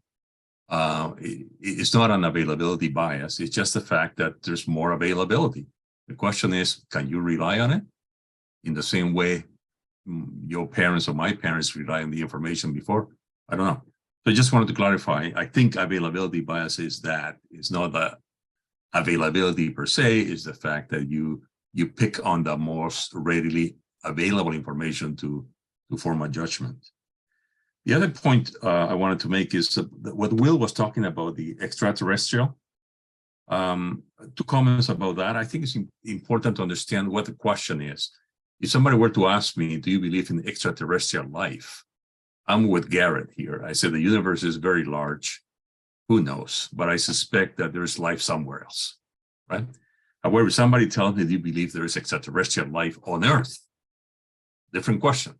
it's not an availability bias. It's just the fact that there's more availability. The question is, can you rely on it in the same way your parents or my parents rely on the information before? I don't know. So I just wanted to clarify. I think availability bias is that. It's not the availability per se, is the fact that you pick on the most readily available information to form a judgment. The other point I wanted to make is what Will was talking about, the extraterrestrial. Two comments about that. I think it's important to understand what the question is. If somebody were to ask me, do you believe in extraterrestrial life? I'm with Garrett here. I said the universe is very large. Who knows? But I suspect that there's life somewhere else, right? However, if somebody tells me, do you believe there is extraterrestrial life on Earth? Different question,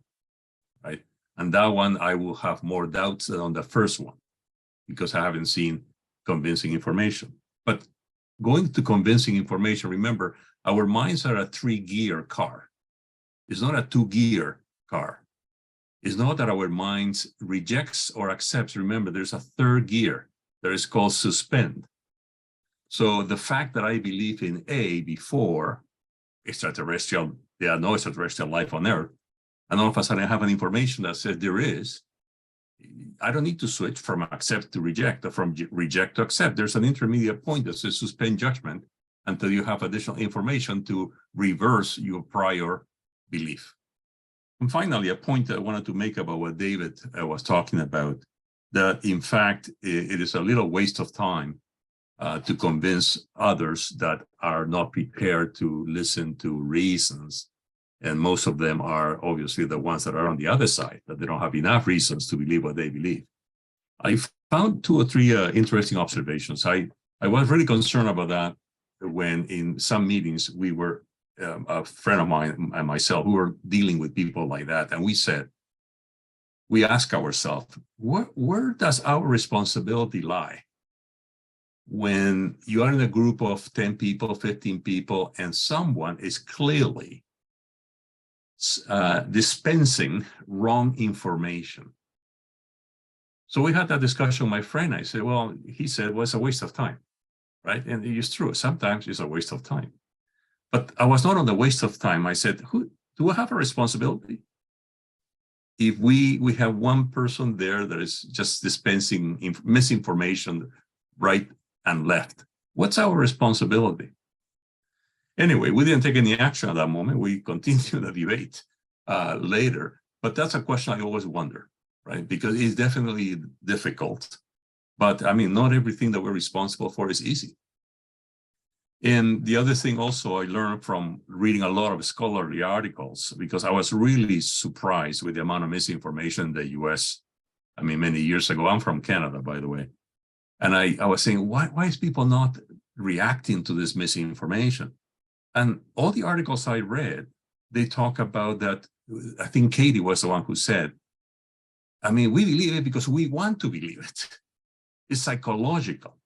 right? And that one, I will have more doubts than on the first one because I haven't seen convincing information. But going to convincing information, remember, our minds are a 3-gear car. It's not a 2-gear car. It's not that our minds rejects or accepts. Remember, there's a 3rd gear that is called suspend. So the fact that I believe in A before extraterrestrial, there are no extraterrestrial life on Earth, and all of a sudden I have an information that says there is, I don't need to switch from accept to reject or from reject to accept. There's an intermediate point that says suspend judgment until you have additional information to reverse your prior belief. And finally, a point that I wanted to make about what David was talking about, that in fact, it is a little waste of time to convince others that are not prepared to listen to reasons. And most of them are obviously the ones that are on the other side, that they don't have enough reasons to believe what they believe. I found 2 or 3 interesting observations. I was really concerned about that when in some meetings we were, a friend of mine and myself, who were dealing with people like that. And we said, we ask ourselves, where does our responsibility lie? When you are in a group of 10 people, 15 people, and someone is clearly dispensing wrong information. So we had that discussion with my friend. I said, well, he said, well, it's a waste of time, right? And it is true. Sometimes it's a waste of time. But I was not on the waste of time. I said, do I have a responsibility? If we have one person there that is just dispensing misinformation right and left, what's our responsibility? Anyway, we didn't take any action at that moment. We continued the debate later. But that's a question I always wonder, right? Because it's definitely difficult. But I mean, not everything that we're responsible for is easy. And the other thing also I learned from reading a lot of scholarly articles, because I was really surprised with the amount of misinformation in the US. I mean, many years ago, I'm from Canada, by the way. And I was saying, why is people not reacting to this misinformation? And all the articles I read, they talk about that. I think Katie was the one who said, I mean, we believe it because we want to believe it. It's psychological.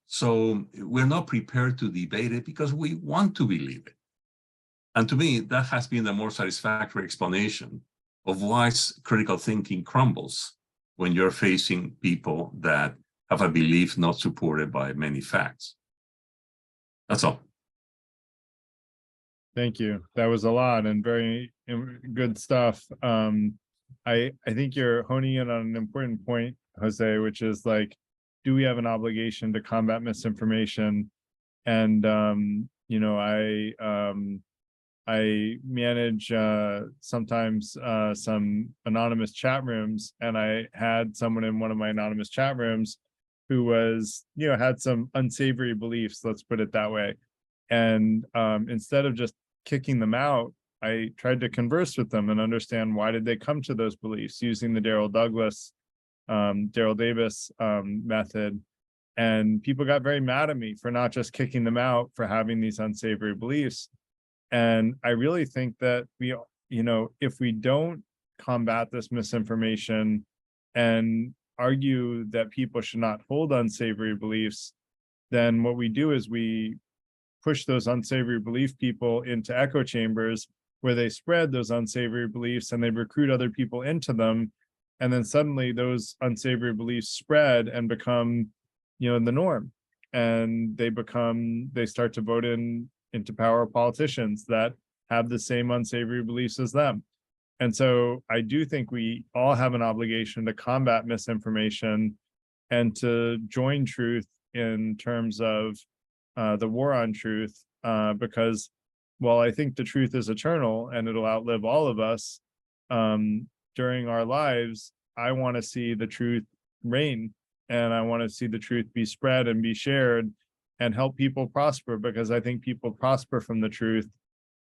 So we're not prepared to debate it because we want to believe it. And to me, that has been the more satisfactory explanation of why critical thinking crumbles when you're facing people that have a belief not supported by many facts. That's all. Thank you. That was a lot and very good stuff. I think you're honing in on an important point, Jose, which is like, do we have an obligation to combat misinformation? And you know, I manage sometimes some anonymous chat rooms, and I had someone in one of my anonymous chat rooms who was, you know, had some unsavory beliefs, let's put it that way. And instead of just kicking them out, I tried to converse with them and understand why did they come to those beliefs using the Daryl Davis method. And people got very mad at me for not just kicking them out for having these unsavory beliefs. And I really think that we, you know, if we don't combat this misinformation and argue that people should not hold unsavory beliefs, then what we do is we push those unsavory belief people into echo chambers where they spread those unsavory beliefs and they recruit other people into them. And then suddenly those unsavory beliefs spread and become, the norm. And they start to vote into power politicians that have the same unsavory beliefs as them. And so I do think we all have an obligation to combat misinformation and to join truth in terms of the war on truth, because while I think the truth is eternal and it'll outlive all of us, during our lives, I want to see the truth reign, and I want to see the truth be spread and be shared and help people prosper, because I think people prosper from the truth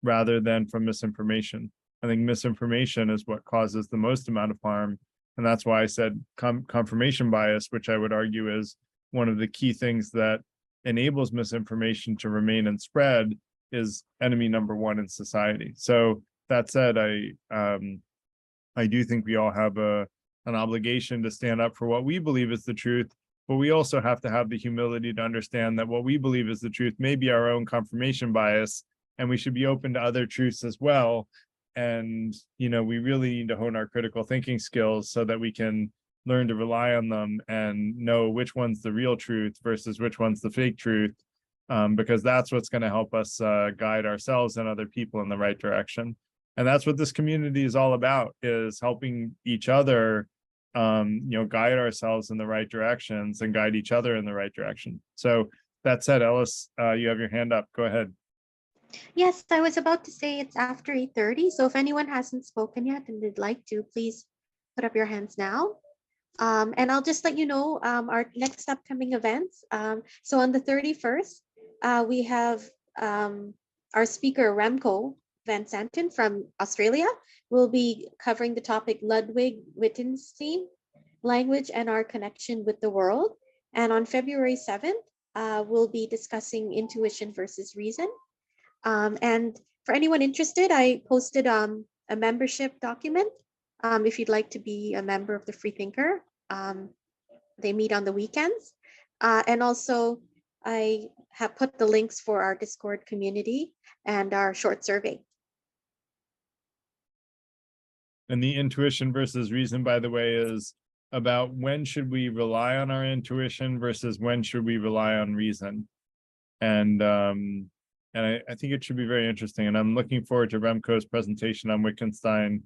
rather than from misinformation. I think misinformation is what causes the most amount of harm. And that's why I said confirmation bias, which I would argue is one of the key things that enables misinformation to remain and spread, is enemy number one in society. So that said, I do think we all have an obligation to stand up for what we believe is the truth, but we also have to have the humility to understand that what we believe is the truth may be our own confirmation bias, and we should be open to other truths as well. And, we really need to hone our critical thinking skills so that we can learn to rely on them and know which one's the real truth versus which one's the fake truth, because that's what's going to help us guide ourselves and other people in the right direction. And that's what this community is all about, is helping each other, guide ourselves in the right directions and guide each other in the right direction. So that said, Ellis, you have your hand up. Go ahead. Yes, I was about to say it's after 8:30. So if anyone hasn't spoken yet and they'd like to, please put up your hands now. And I'll just let you know our next upcoming events. So on the 31st, we have our speaker, Remco Van Santen from Australia. Will be covering the topic Ludwig Wittgenstein, Language and Our Connection with the World. And on February 7th, we'll be discussing intuition versus reason. And for anyone interested, I posted a membership document. If you'd like to be a member of the Freethinker, they meet on the weekends. And also, I have put the links for our Discord community and our short survey. And the intuition versus reason, by the way, is about when should we rely on our intuition versus when should we rely on reason. And I think it should be very interesting. And I'm looking forward to Remco's presentation on Wittgenstein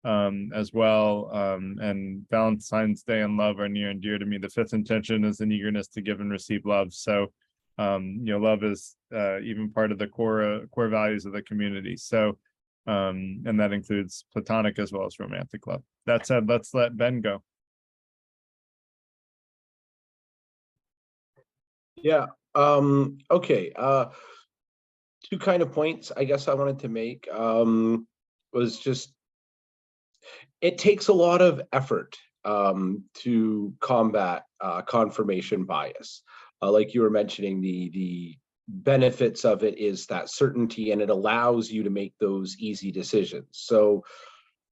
as well. And Valentine's Day and love are near and dear to me. The fifth intention is an eagerness to give and receive love. So, love is even part of the core values of the community. So, and that includes platonic as well as romantic love. That said, let's let Ben go. Yeah. Okay. Two kind of points I guess I wanted to make was just, it takes a lot of effort to combat confirmation bias. Like you were mentioning, the benefits of it is that certainty, and it allows you to make those easy decisions. So,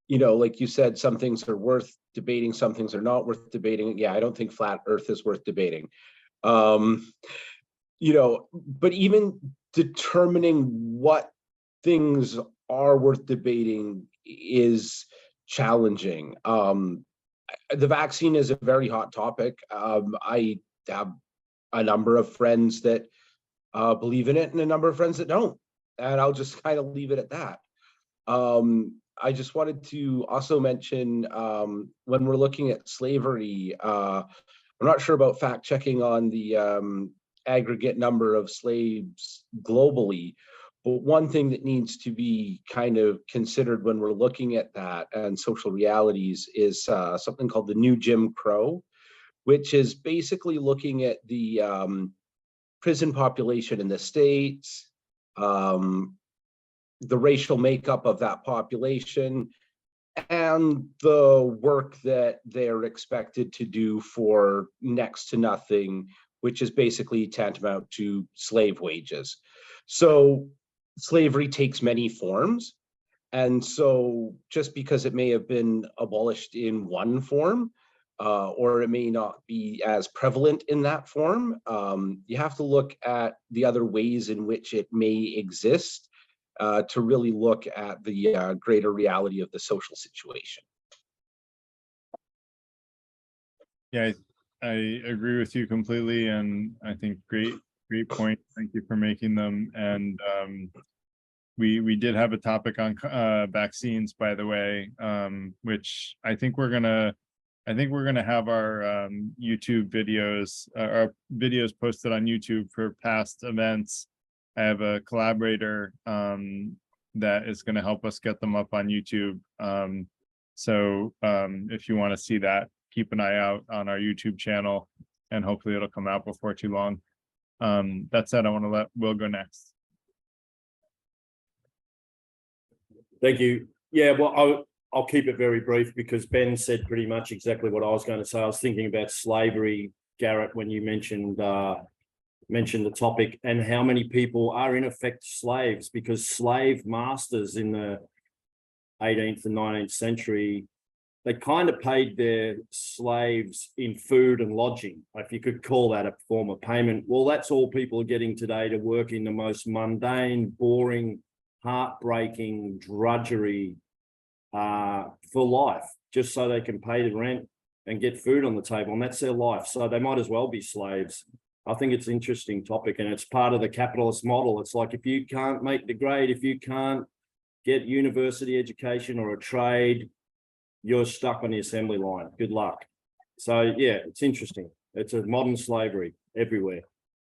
like you said, some things are worth debating, some things are not worth debating. Yeah, I don't think flat Earth is worth debating. But even determining what things are worth debating is challenging. The vaccine is a very hot topic. I have a number of friends that believe in it and a number of friends that don't, and I'll just kind of leave it at that. I just wanted to also mention, when we're looking at slavery, I'm not sure about fact checking on the aggregate number of slaves globally, but one thing that needs to be kind of considered when we're looking at that and social realities is something called the New Jim Crow, which is basically looking at the prison population in the States, the racial makeup of that population, and the work that they're expected to do for next to nothing, which is basically tantamount to slave wages. So slavery takes many forms. And so just because it may have been abolished in one form or it may not be as prevalent in that form. You have to look at the other ways in which it may exist to really look at the greater reality of the social situation. Yeah, I agree with you completely, and I think great point. Thank you for making them. And we did have a topic on vaccines, by the way, which I think we're gonna have our YouTube videos, our videos posted on YouTube for past events. I have a collaborator that is going to help us get them up on YouTube. So if you want to see that, keep an eye out on our YouTube channel, and hopefully it'll come out before too long. That said, I want to let Will go next. Thank you. Yeah, well, I'll keep it very brief because Ben said pretty much exactly what I was going to say. I was thinking about slavery, Garrett, when you mentioned the topic, and how many people are in effect slaves, because slave masters in the 18th and 19th century, they kind of paid their slaves in food and lodging, if you could call that a form of payment. Well, that's all people are getting today, to work in the most mundane, boring, heartbreaking drudgery for life, just so they can pay the rent and get food on the table, and that's their life. So they might as well be slaves. I think it's an interesting topic, and it's part of the capitalist model. It's like, if you can't make the grade, if you can't get university education or a trade, you're stuck on the assembly line. Good luck. So yeah, it's interesting. It's a modern slavery everywhere.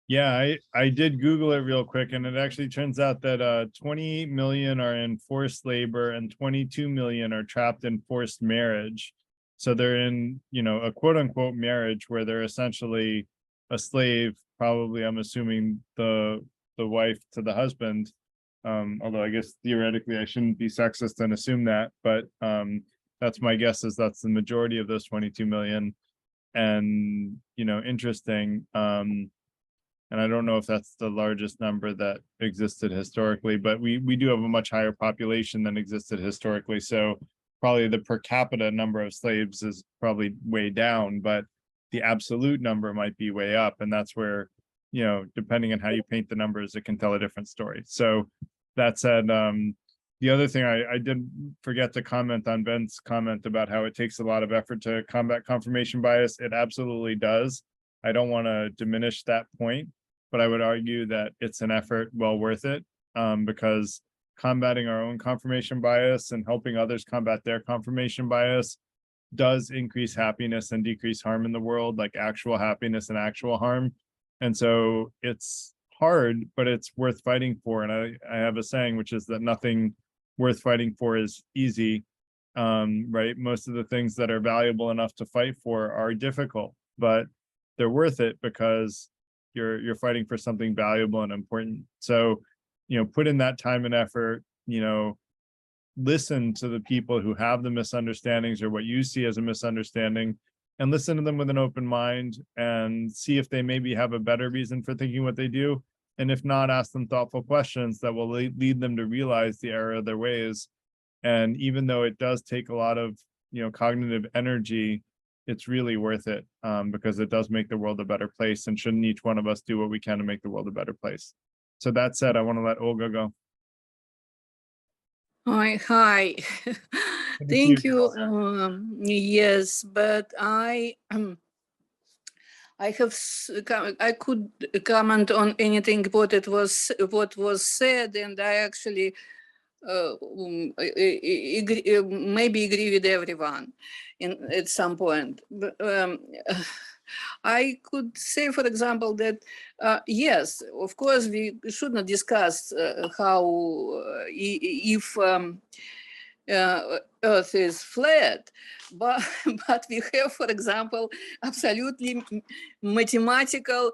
Yeah, I did Google it real quick, and it actually turns out that 28 million are in forced labor and 22 million are trapped in forced marriage. So they're in, a quote unquote marriage where they're essentially a slave, probably, I'm assuming, the wife to the husband. Although I guess theoretically I shouldn't be sexist and assume that, but that's my guess, is that's the majority of those 22 million. And interesting. And I don't know if that's the largest number that existed historically, but we do have a much higher population than existed historically. So probably the per capita number of slaves is probably way down, but the absolute number might be way up. And that's where, depending on how you paint the numbers, it can tell a different story. So that said, the other thing I did forget to comment on Ben's comment about how it takes a lot of effort to combat confirmation bias. It absolutely does. I don't want to diminish that point, but I would argue that it's an effort well worth it, because combating our own confirmation bias and helping others combat their confirmation bias does increase happiness and decrease harm in the world, like actual happiness and actual harm. And so it's hard, but it's worth fighting for. And I have a saying, which is that nothing worth fighting for is easy, right? Most of the things that are valuable enough to fight for are difficult, but they're worth it because you're fighting for something valuable and important. So, put in that time and effort, listen to the people who have the misunderstandings or what you see as a misunderstanding, and listen to them with an open mind and see if they maybe have a better reason for thinking what they do. And if not, ask them thoughtful questions that will lead them to realize the error of their ways. And even though it does take a lot of, cognitive energy, it's really worth it, because it does make the world a better place. And shouldn't each one of us do what we can to make the world a better place? So that said, I want to let Olga go. Hi. Thank you. Yes, but I could comment on anything what was said, and I actually maybe agree with everyone at some point. But, I could say, for example, that yes, of course, we should not discuss how if Earth is flat, but we have, for example, absolutely mathematical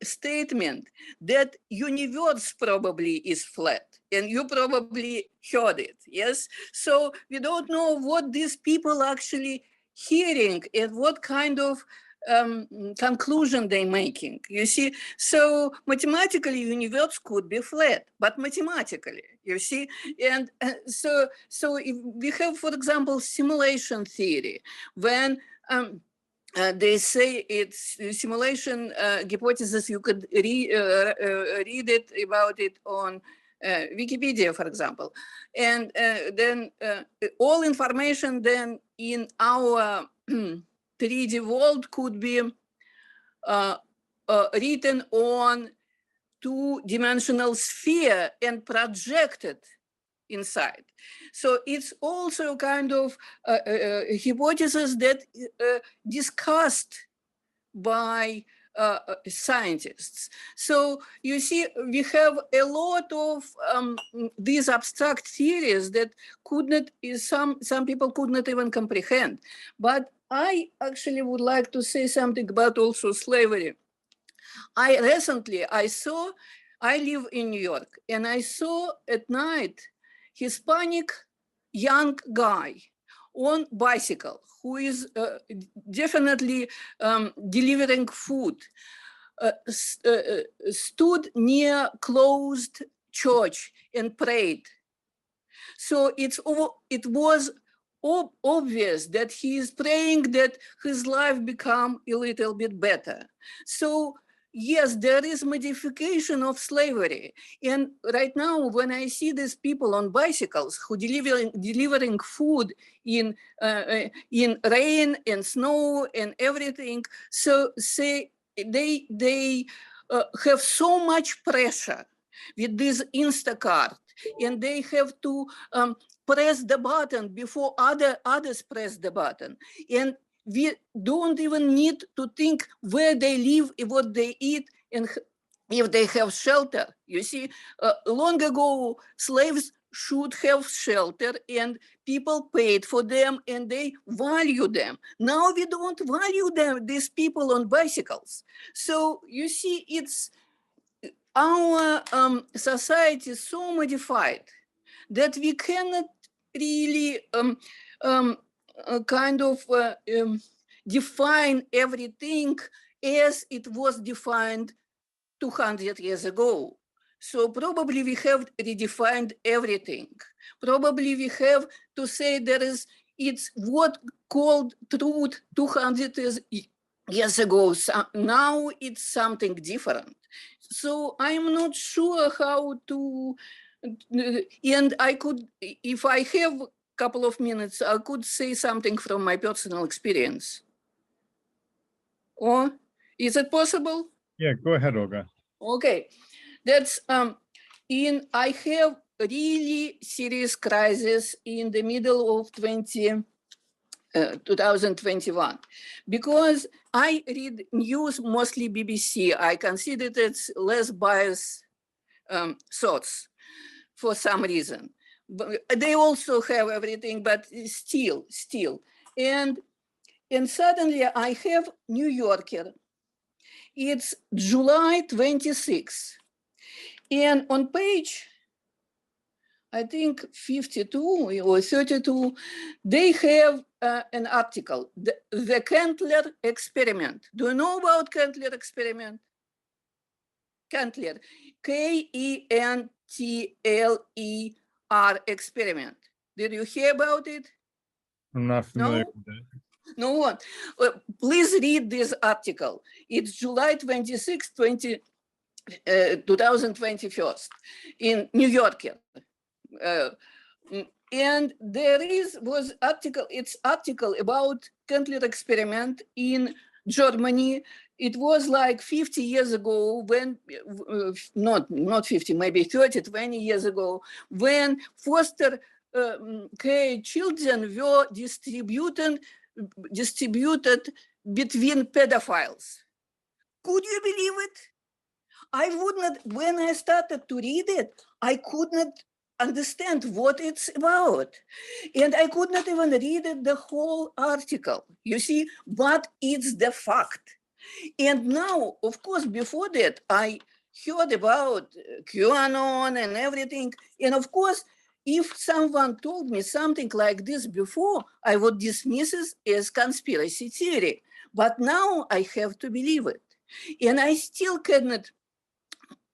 statement that universe probably is flat, and you probably heard it. Yes, so we don't know what these people actually hearing and what kind of conclusion they're making. You see, so mathematically universe could be flat, but mathematically, you see, and so if we have, for example, simulation theory, when they say it's a simulation hypothesis. You could read it about it on Wikipedia, for example. And then all information then in our 3D world could be written on two-dimensional sphere and projected inside. So it's also kind of hypothesis that discussed by scientists. So you see, we have a lot of these abstract theories that could not, some people could not even comprehend. But I actually would like to say something about also slavery. I live in New York, and I saw at night Hispanic young guy on bicycle who is definitely delivering food, stood near closed church and prayed. So it was obvious that he is praying that his life become a little bit better. So yes, there is modification of slavery. And right now, when I see these people on bicycles who delivering food in rain and snow and everything, so say they have so much pressure with this Instacart, and they have to press the button before others press the button. And we don't even need to think where they live, what they eat, and if they have shelter. You see, long ago, slaves should have shelter, and people paid for them, and they value them. Now we don't value them, these people on bicycles. So you see, it's our society is so modified that we cannot really define everything as it was defined 200 years ago. So probably we have redefined everything. Probably we have to say it's what called truth 200 years ago. So now it's something different. So I'm not sure how to, and I could, if I have a couple of minutes, I could say something from my personal experience. Or is it possible? Yeah, go ahead, Olga. Okay, that's I have really serious crisis in the middle of 2021, because I read news, mostly BBC. I consider it less biased thoughts for some reason. But they also have everything, but still. And suddenly I have New Yorker. It's July 26. And on page, I think 52 or 32, they have an article, the Kentler experiment. Do you know about Kentler experiment? Kentler, Kentler experiment. Did you hear about it? I'm not familiar with it. No one. Please read this article. It's July 26, 2021 in New Yorker. And there was article about Kentler experiment in Germany. It was like 50 years ago when, not 50, maybe 30, 20 years ago, when foster care children were distributed between pedophiles. Could you believe it? I would not, when I started to read it, I could not understand what it's about. And I could not even read it, the whole article, you see, but it's the fact. And now, of course, before that, I heard about QAnon and everything. And of course, if someone told me something like this before, I would dismiss it as conspiracy theory. But now I have to believe it. And I still cannot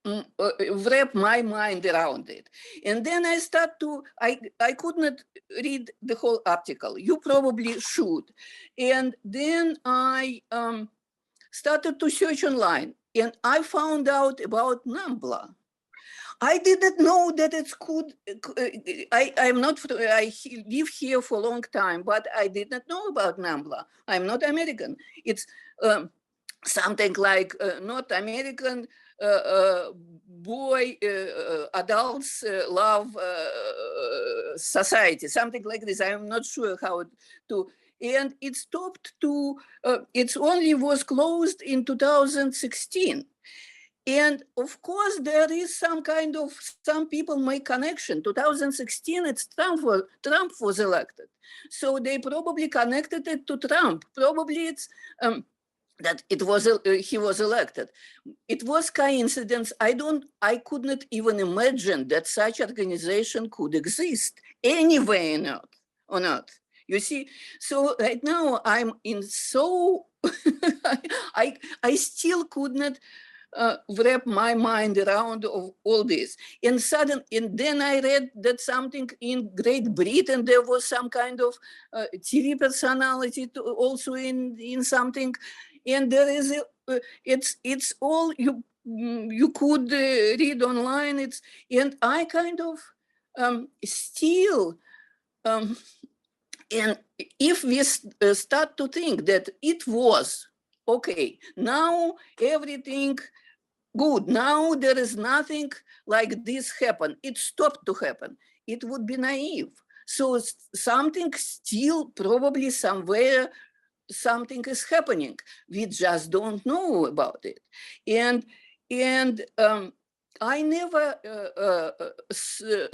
wrap my mind around it. And then I start to, I could not read the whole article. You probably should. And then I started to search online, and I found out about NAMBLA. I didn't know that it's could. I'm not. I live here for a long time, but I did not know about NAMBLA. I'm not American. It's something like North American boy adults love society, something like this. I'm not sure how to. And it stopped to. It only was closed in 2016. And of course, there is some kind of, some people make connection. 2016, it's Trump was elected. So they probably connected it to Trump. Probably it's that it was he was elected. It was coincidence. I could not even imagine that such organization could exist anywhere on earth. You see, so right now I'm in so, I still could not wrap my mind around of all this. And then I read that something in Great Britain, there was some kind of TV personality also in something. And there is, it's all you could read online. And I kind of still, and if we start to think that it was, okay, now everything good, now there is nothing like this happen, it stopped to happen, it would be naive. So something still probably somewhere, something is happening. We just don't know about it. And I never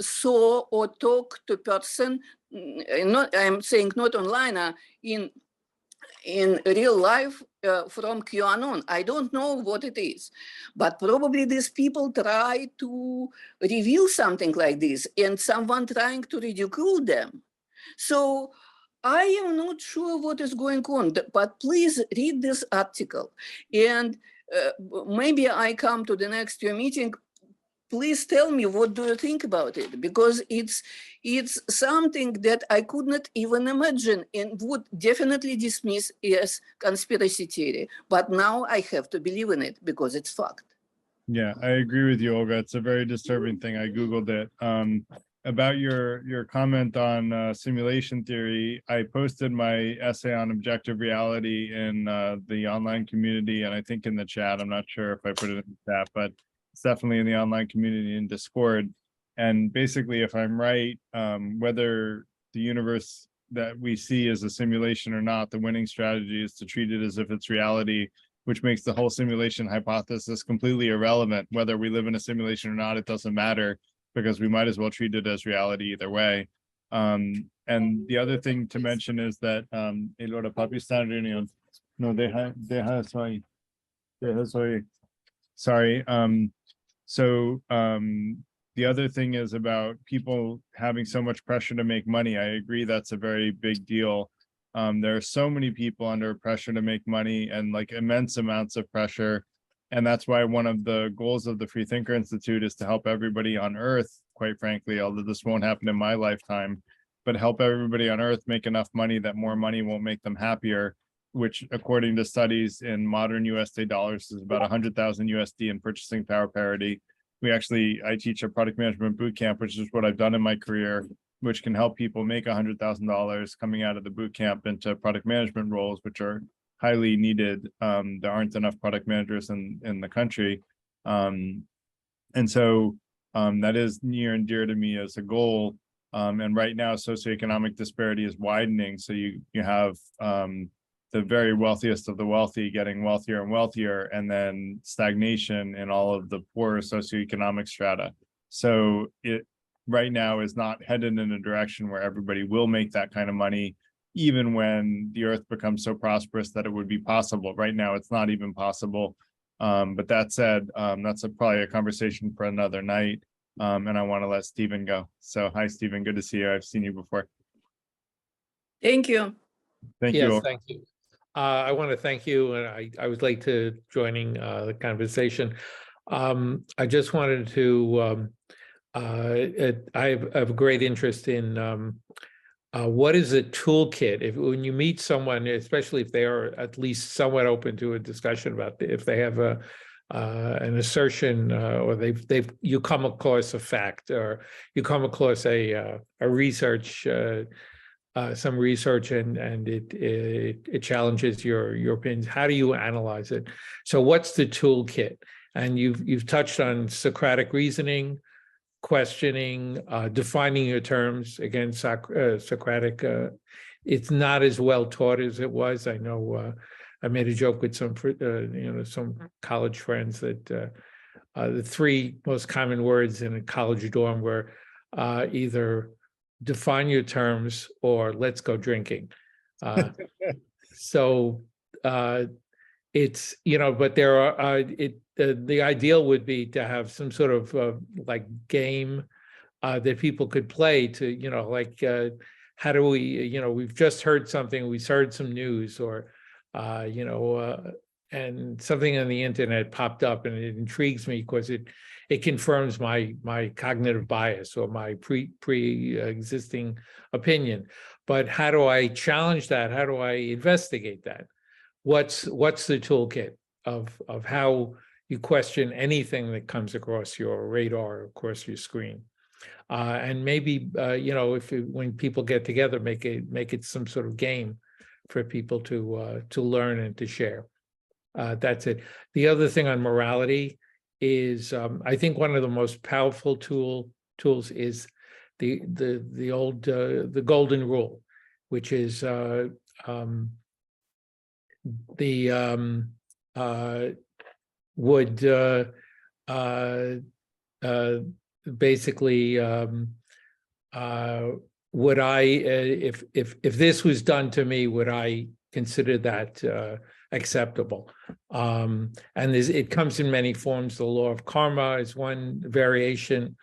saw or talked to person, I'm saying not online, in real life from QAnon. I don't know what it is, but probably these people try to reveal something like this and someone trying to ridicule them. So I am not sure what is going on, but please read this article. And maybe I come to the next year meeting. Please tell me, what do you think about it? Because it's something that I could not even imagine and would definitely dismiss as conspiracy theory. But now I have to believe in it because it's fact. Yeah, I agree with you, Olga. It's a very disturbing thing. I Googled it. About your comment on simulation theory, I posted my essay on objective reality in the online community, and I think in the chat. I'm not sure if I put it in the chat, but it's definitely in the online community in Discord. And basically, if I'm right, whether the universe that we see is a simulation or not, the winning strategy is to treat it as if it's reality, which makes the whole simulation hypothesis completely irrelevant. Whether we live in a simulation or not, it doesn't matter, because we might as well treat it as reality either way. And the other thing to mention is that sorry. So the other thing is about people having so much pressure to make money. I agree that's a very big deal. There are so many people under pressure to make money, and like immense amounts of pressure. And that's why one of the goals of the Freethinker Institute is to help everybody on Earth, quite frankly, although this won't happen in my lifetime, but help everybody on Earth make enough money that more money won't make them happier, which according to studies in modern USD dollars is about 100,000 USD in purchasing power parity. I teach a product management boot camp, which is what I've done in my career, which can help people make $100,000 coming out of the boot camp into product management roles, which are highly needed. There aren't enough product managers in the country. And so that is near and dear to me as a goal. And right now, socioeconomic disparity is widening. So you have the very wealthiest of the wealthy getting wealthier and wealthier, and then stagnation in all of the poorer socioeconomic strata. So it right now is not headed in a direction where everybody will make that kind of money, even when the earth becomes so prosperous that it would be possible. Right now, it's not even possible. But that said, that's probably a conversation for another night. And I want to let Stephen go. So hi, Stephen, good to see you. I've seen you before. Thank you. Thank yes, you. thank you. I want to thank you. And I was late to joining the conversation. I just wanted to, I have a great interest in what is a toolkit? When you meet someone, especially if they are at least somewhat open to a discussion about if they have an assertion or you come across a fact or you come across a research, some research and it challenges your opinions. How do you analyze it? So what's the toolkit? And you've touched on Socratic reasoning, questioning, defining your terms. Again, Socratic, it's not as well taught as it was. I know I made a joke with some college friends that the three most common words in a college dorm were either define your terms or let's go drinking. So it's, but there are, the ideal would be to have some sort of like game that people could play to, like, how do we, we've just heard something, we heard some news or, and something on the internet popped up and it intrigues me because it confirms my cognitive bias or my pre-existing opinion. But how do I challenge that? How do I investigate that? What's the toolkit of how you question anything that comes across your radar, across your screen? And maybe, when people get together, make it some sort of game for people to learn and to share. That's it. The other thing on morality is, I think one of the most powerful tools is the old the golden rule, which is basically would I if this was done to me, would I consider that acceptable? And it comes in many forms. The law of karma is one variation.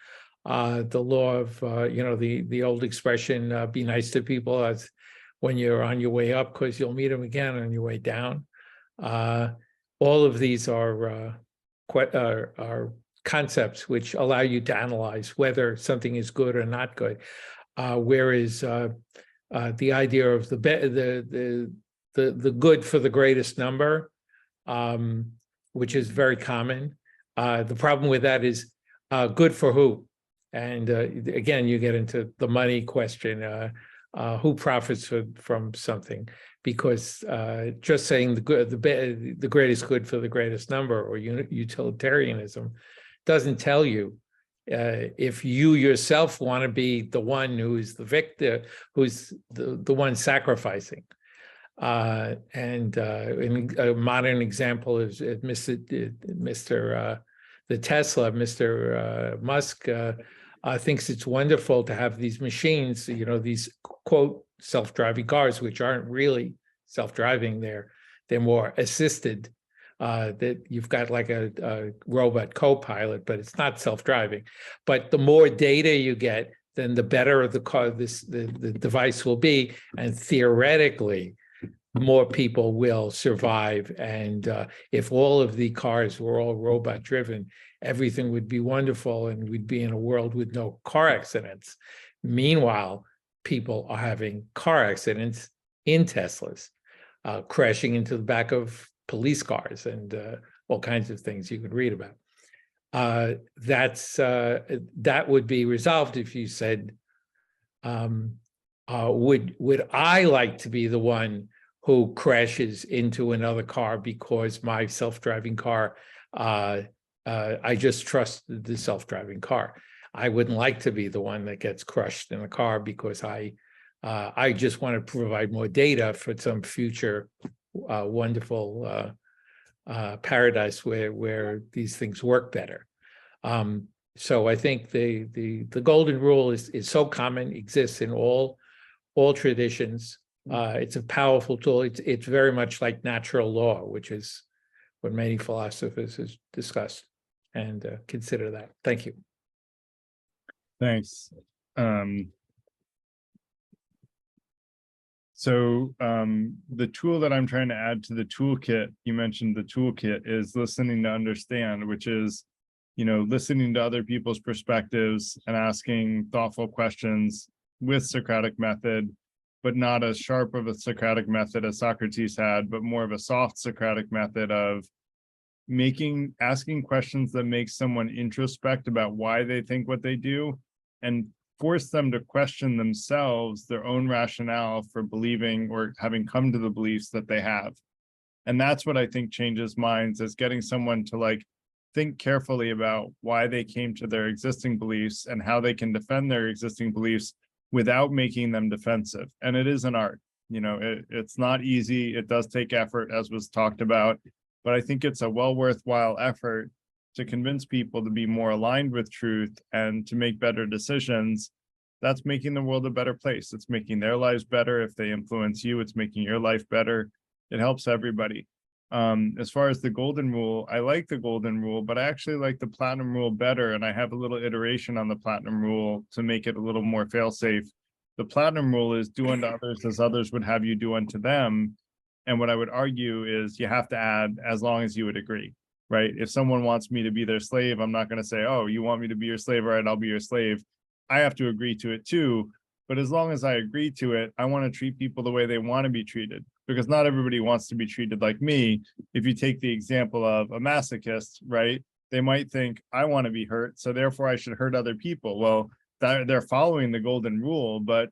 The law of the old expression, be nice to people as when you're on your way up, because you'll meet them again on your way down. All of these are concepts which allow you to analyze whether something is good or not good. Whereas the idea of the good for the greatest number, which is very common. The problem with that is good for who? And again, you get into the money question. Who profits from something? Because just saying the greatest good for the greatest number or utilitarianism doesn't tell you if you yourself want to be the one who's the victor, who's the one sacrificing. And a modern example is Mr. Musk thinks it's wonderful to have these machines, these quote self-driving cars, which aren't really self-driving, they're more assisted. That you've got like a robot co-pilot, but it's not self-driving. But the more data you get, then the better the car, the device will be, and theoretically, more people will survive. And if all of the cars were all robot-driven, everything would be wonderful, and we'd be in a world with no car accidents. Meanwhile, people are having car accidents in Teslas, crashing into the back of police cars and all kinds of things you could read about. That would be resolved if you said, would I like to be the one who crashes into another car because my self-driving car, I just trust the self-driving car. I wouldn't like to be the one that gets crushed in a car because I just want to provide more data for some future wonderful paradise where these things work better. So I think the golden rule is so common, exists in all traditions. It's a powerful tool. It's very much like natural law, which is what many philosophers have discussed, and consider that. Thank you. Thanks. So the tool that I'm trying to add to the toolkit, you mentioned the toolkit, is listening to understand, which is listening to other people's perspectives and asking thoughtful questions with Socratic method, but not as sharp of a Socratic method as Socrates had, but more of a soft Socratic method of asking questions that make someone introspect about why they think what they do, and force them to question themselves, their own rationale for believing or having come to the beliefs that they have. And that's what I think changes minds, is getting someone to think carefully about why they came to their existing beliefs and how they can defend their existing beliefs without making them defensive. And it is an art. It's not easy. It does take effort, as was talked about, but I think it's a worthwhile effort to convince people to be more aligned with truth and to make better decisions. That's making the world a better place. It's making their lives better. If they influence you, it's making your life better. It helps everybody. As far as the golden rule, I like the golden rule, but I actually like the platinum rule better. And I have a little iteration on the platinum rule to make it a little more fail-safe. The platinum rule is do unto others as others would have you do unto them. And what I would argue is you have to add, as long as you would agree, right? If someone wants me to be their slave, I'm not going to say, oh, you want me to be your slave, all right, I'll be your slave. I have to agree to it too. But as long as I agree to it, I want to treat people the way they want to be treated, because not everybody wants to be treated like me. If you take the example of a masochist, right? They might think I want to be hurt, so therefore I should hurt other people. Well, they're following the golden rule, but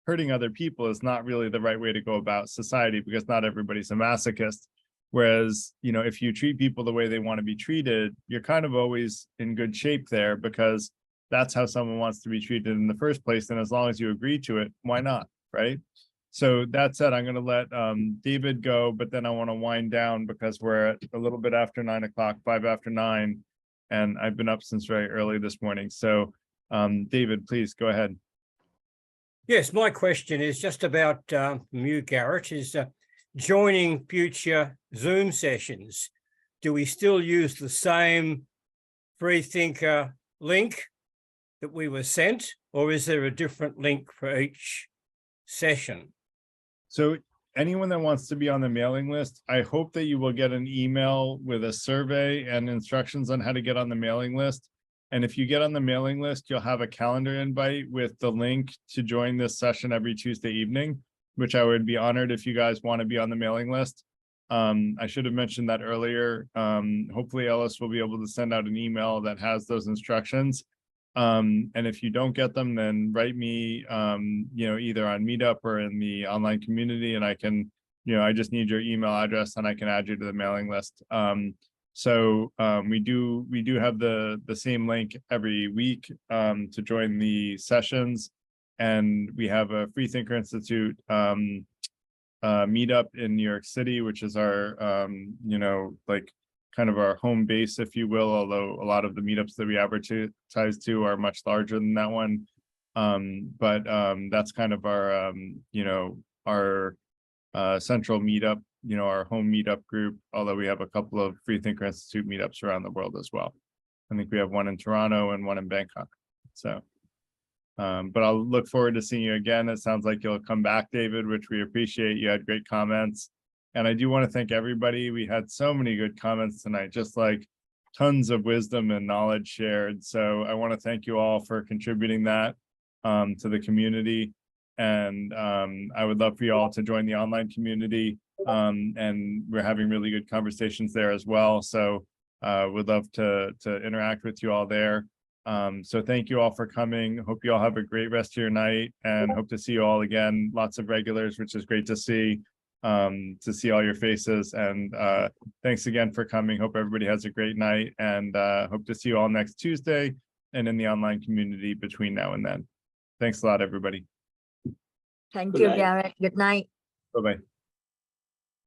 hurting other people is not really the right way to go about society, because not everybody's a masochist. Whereas, if you treat people the way they want to be treated, you're kind of always in good shape there, because that's how someone wants to be treated in the first place. And as long as you agree to it, why not, right? So that said, I'm going to let David go, but then I want to wind down because we're at a little bit after 9 o'clock, 5 after 9, and I've been up since very early this morning. So David, please go ahead. Yes, my question is just about you, Garrett, is joining future Zoom sessions. Do we still use the same Freethinker link that we were sent, or is there a different link for each session? So anyone that wants to be on the mailing list, I hope that you will get an email with a survey and instructions on how to get on the mailing list. And if you get on the mailing list, you'll have a calendar invite with the link to join this session every Tuesday evening, which I would be honored if you guys want to be on the mailing list. I should have mentioned that earlier. Hopefully Ellis will be able to send out an email that has those instructions. And if you don't get them, then write me, either on Meetup or in the online community, and I can, I just need your email address and I can add you to the mailing list. So we do have the same link every week to join the sessions, and we have a Freethinker Institute meetup in New York City, which is our, kind of our home base, if you will, although a lot of the meetups that we advertise to are much larger than that one. But that's kind of our, our central meetup, our home meetup group, although we have a couple of Freethinker Institute meetups around the world as well. I think we have one in Toronto and one in Bangkok. So, but I'll look forward to seeing you again. It sounds like you'll come back, David, which we appreciate. You had great comments. And I do want to thank everybody. We had so many good comments tonight, just like tons of wisdom and knowledge shared. So I want to thank you all for contributing that to the community. And I would love for you all to join the online community. And we're having really good conversations there as well. So would love to interact with you all there. So thank you all for coming. Hope you all have a great rest of your night, and hope to see you all again. Lots of regulars, which is great to see all your faces. And thanks again for coming. Hope everybody has a great night, and hope to see you all next Tuesday and in the online community between now and then. Thanks a lot, everybody. Thank you, Garrett. Good night. Bye-bye.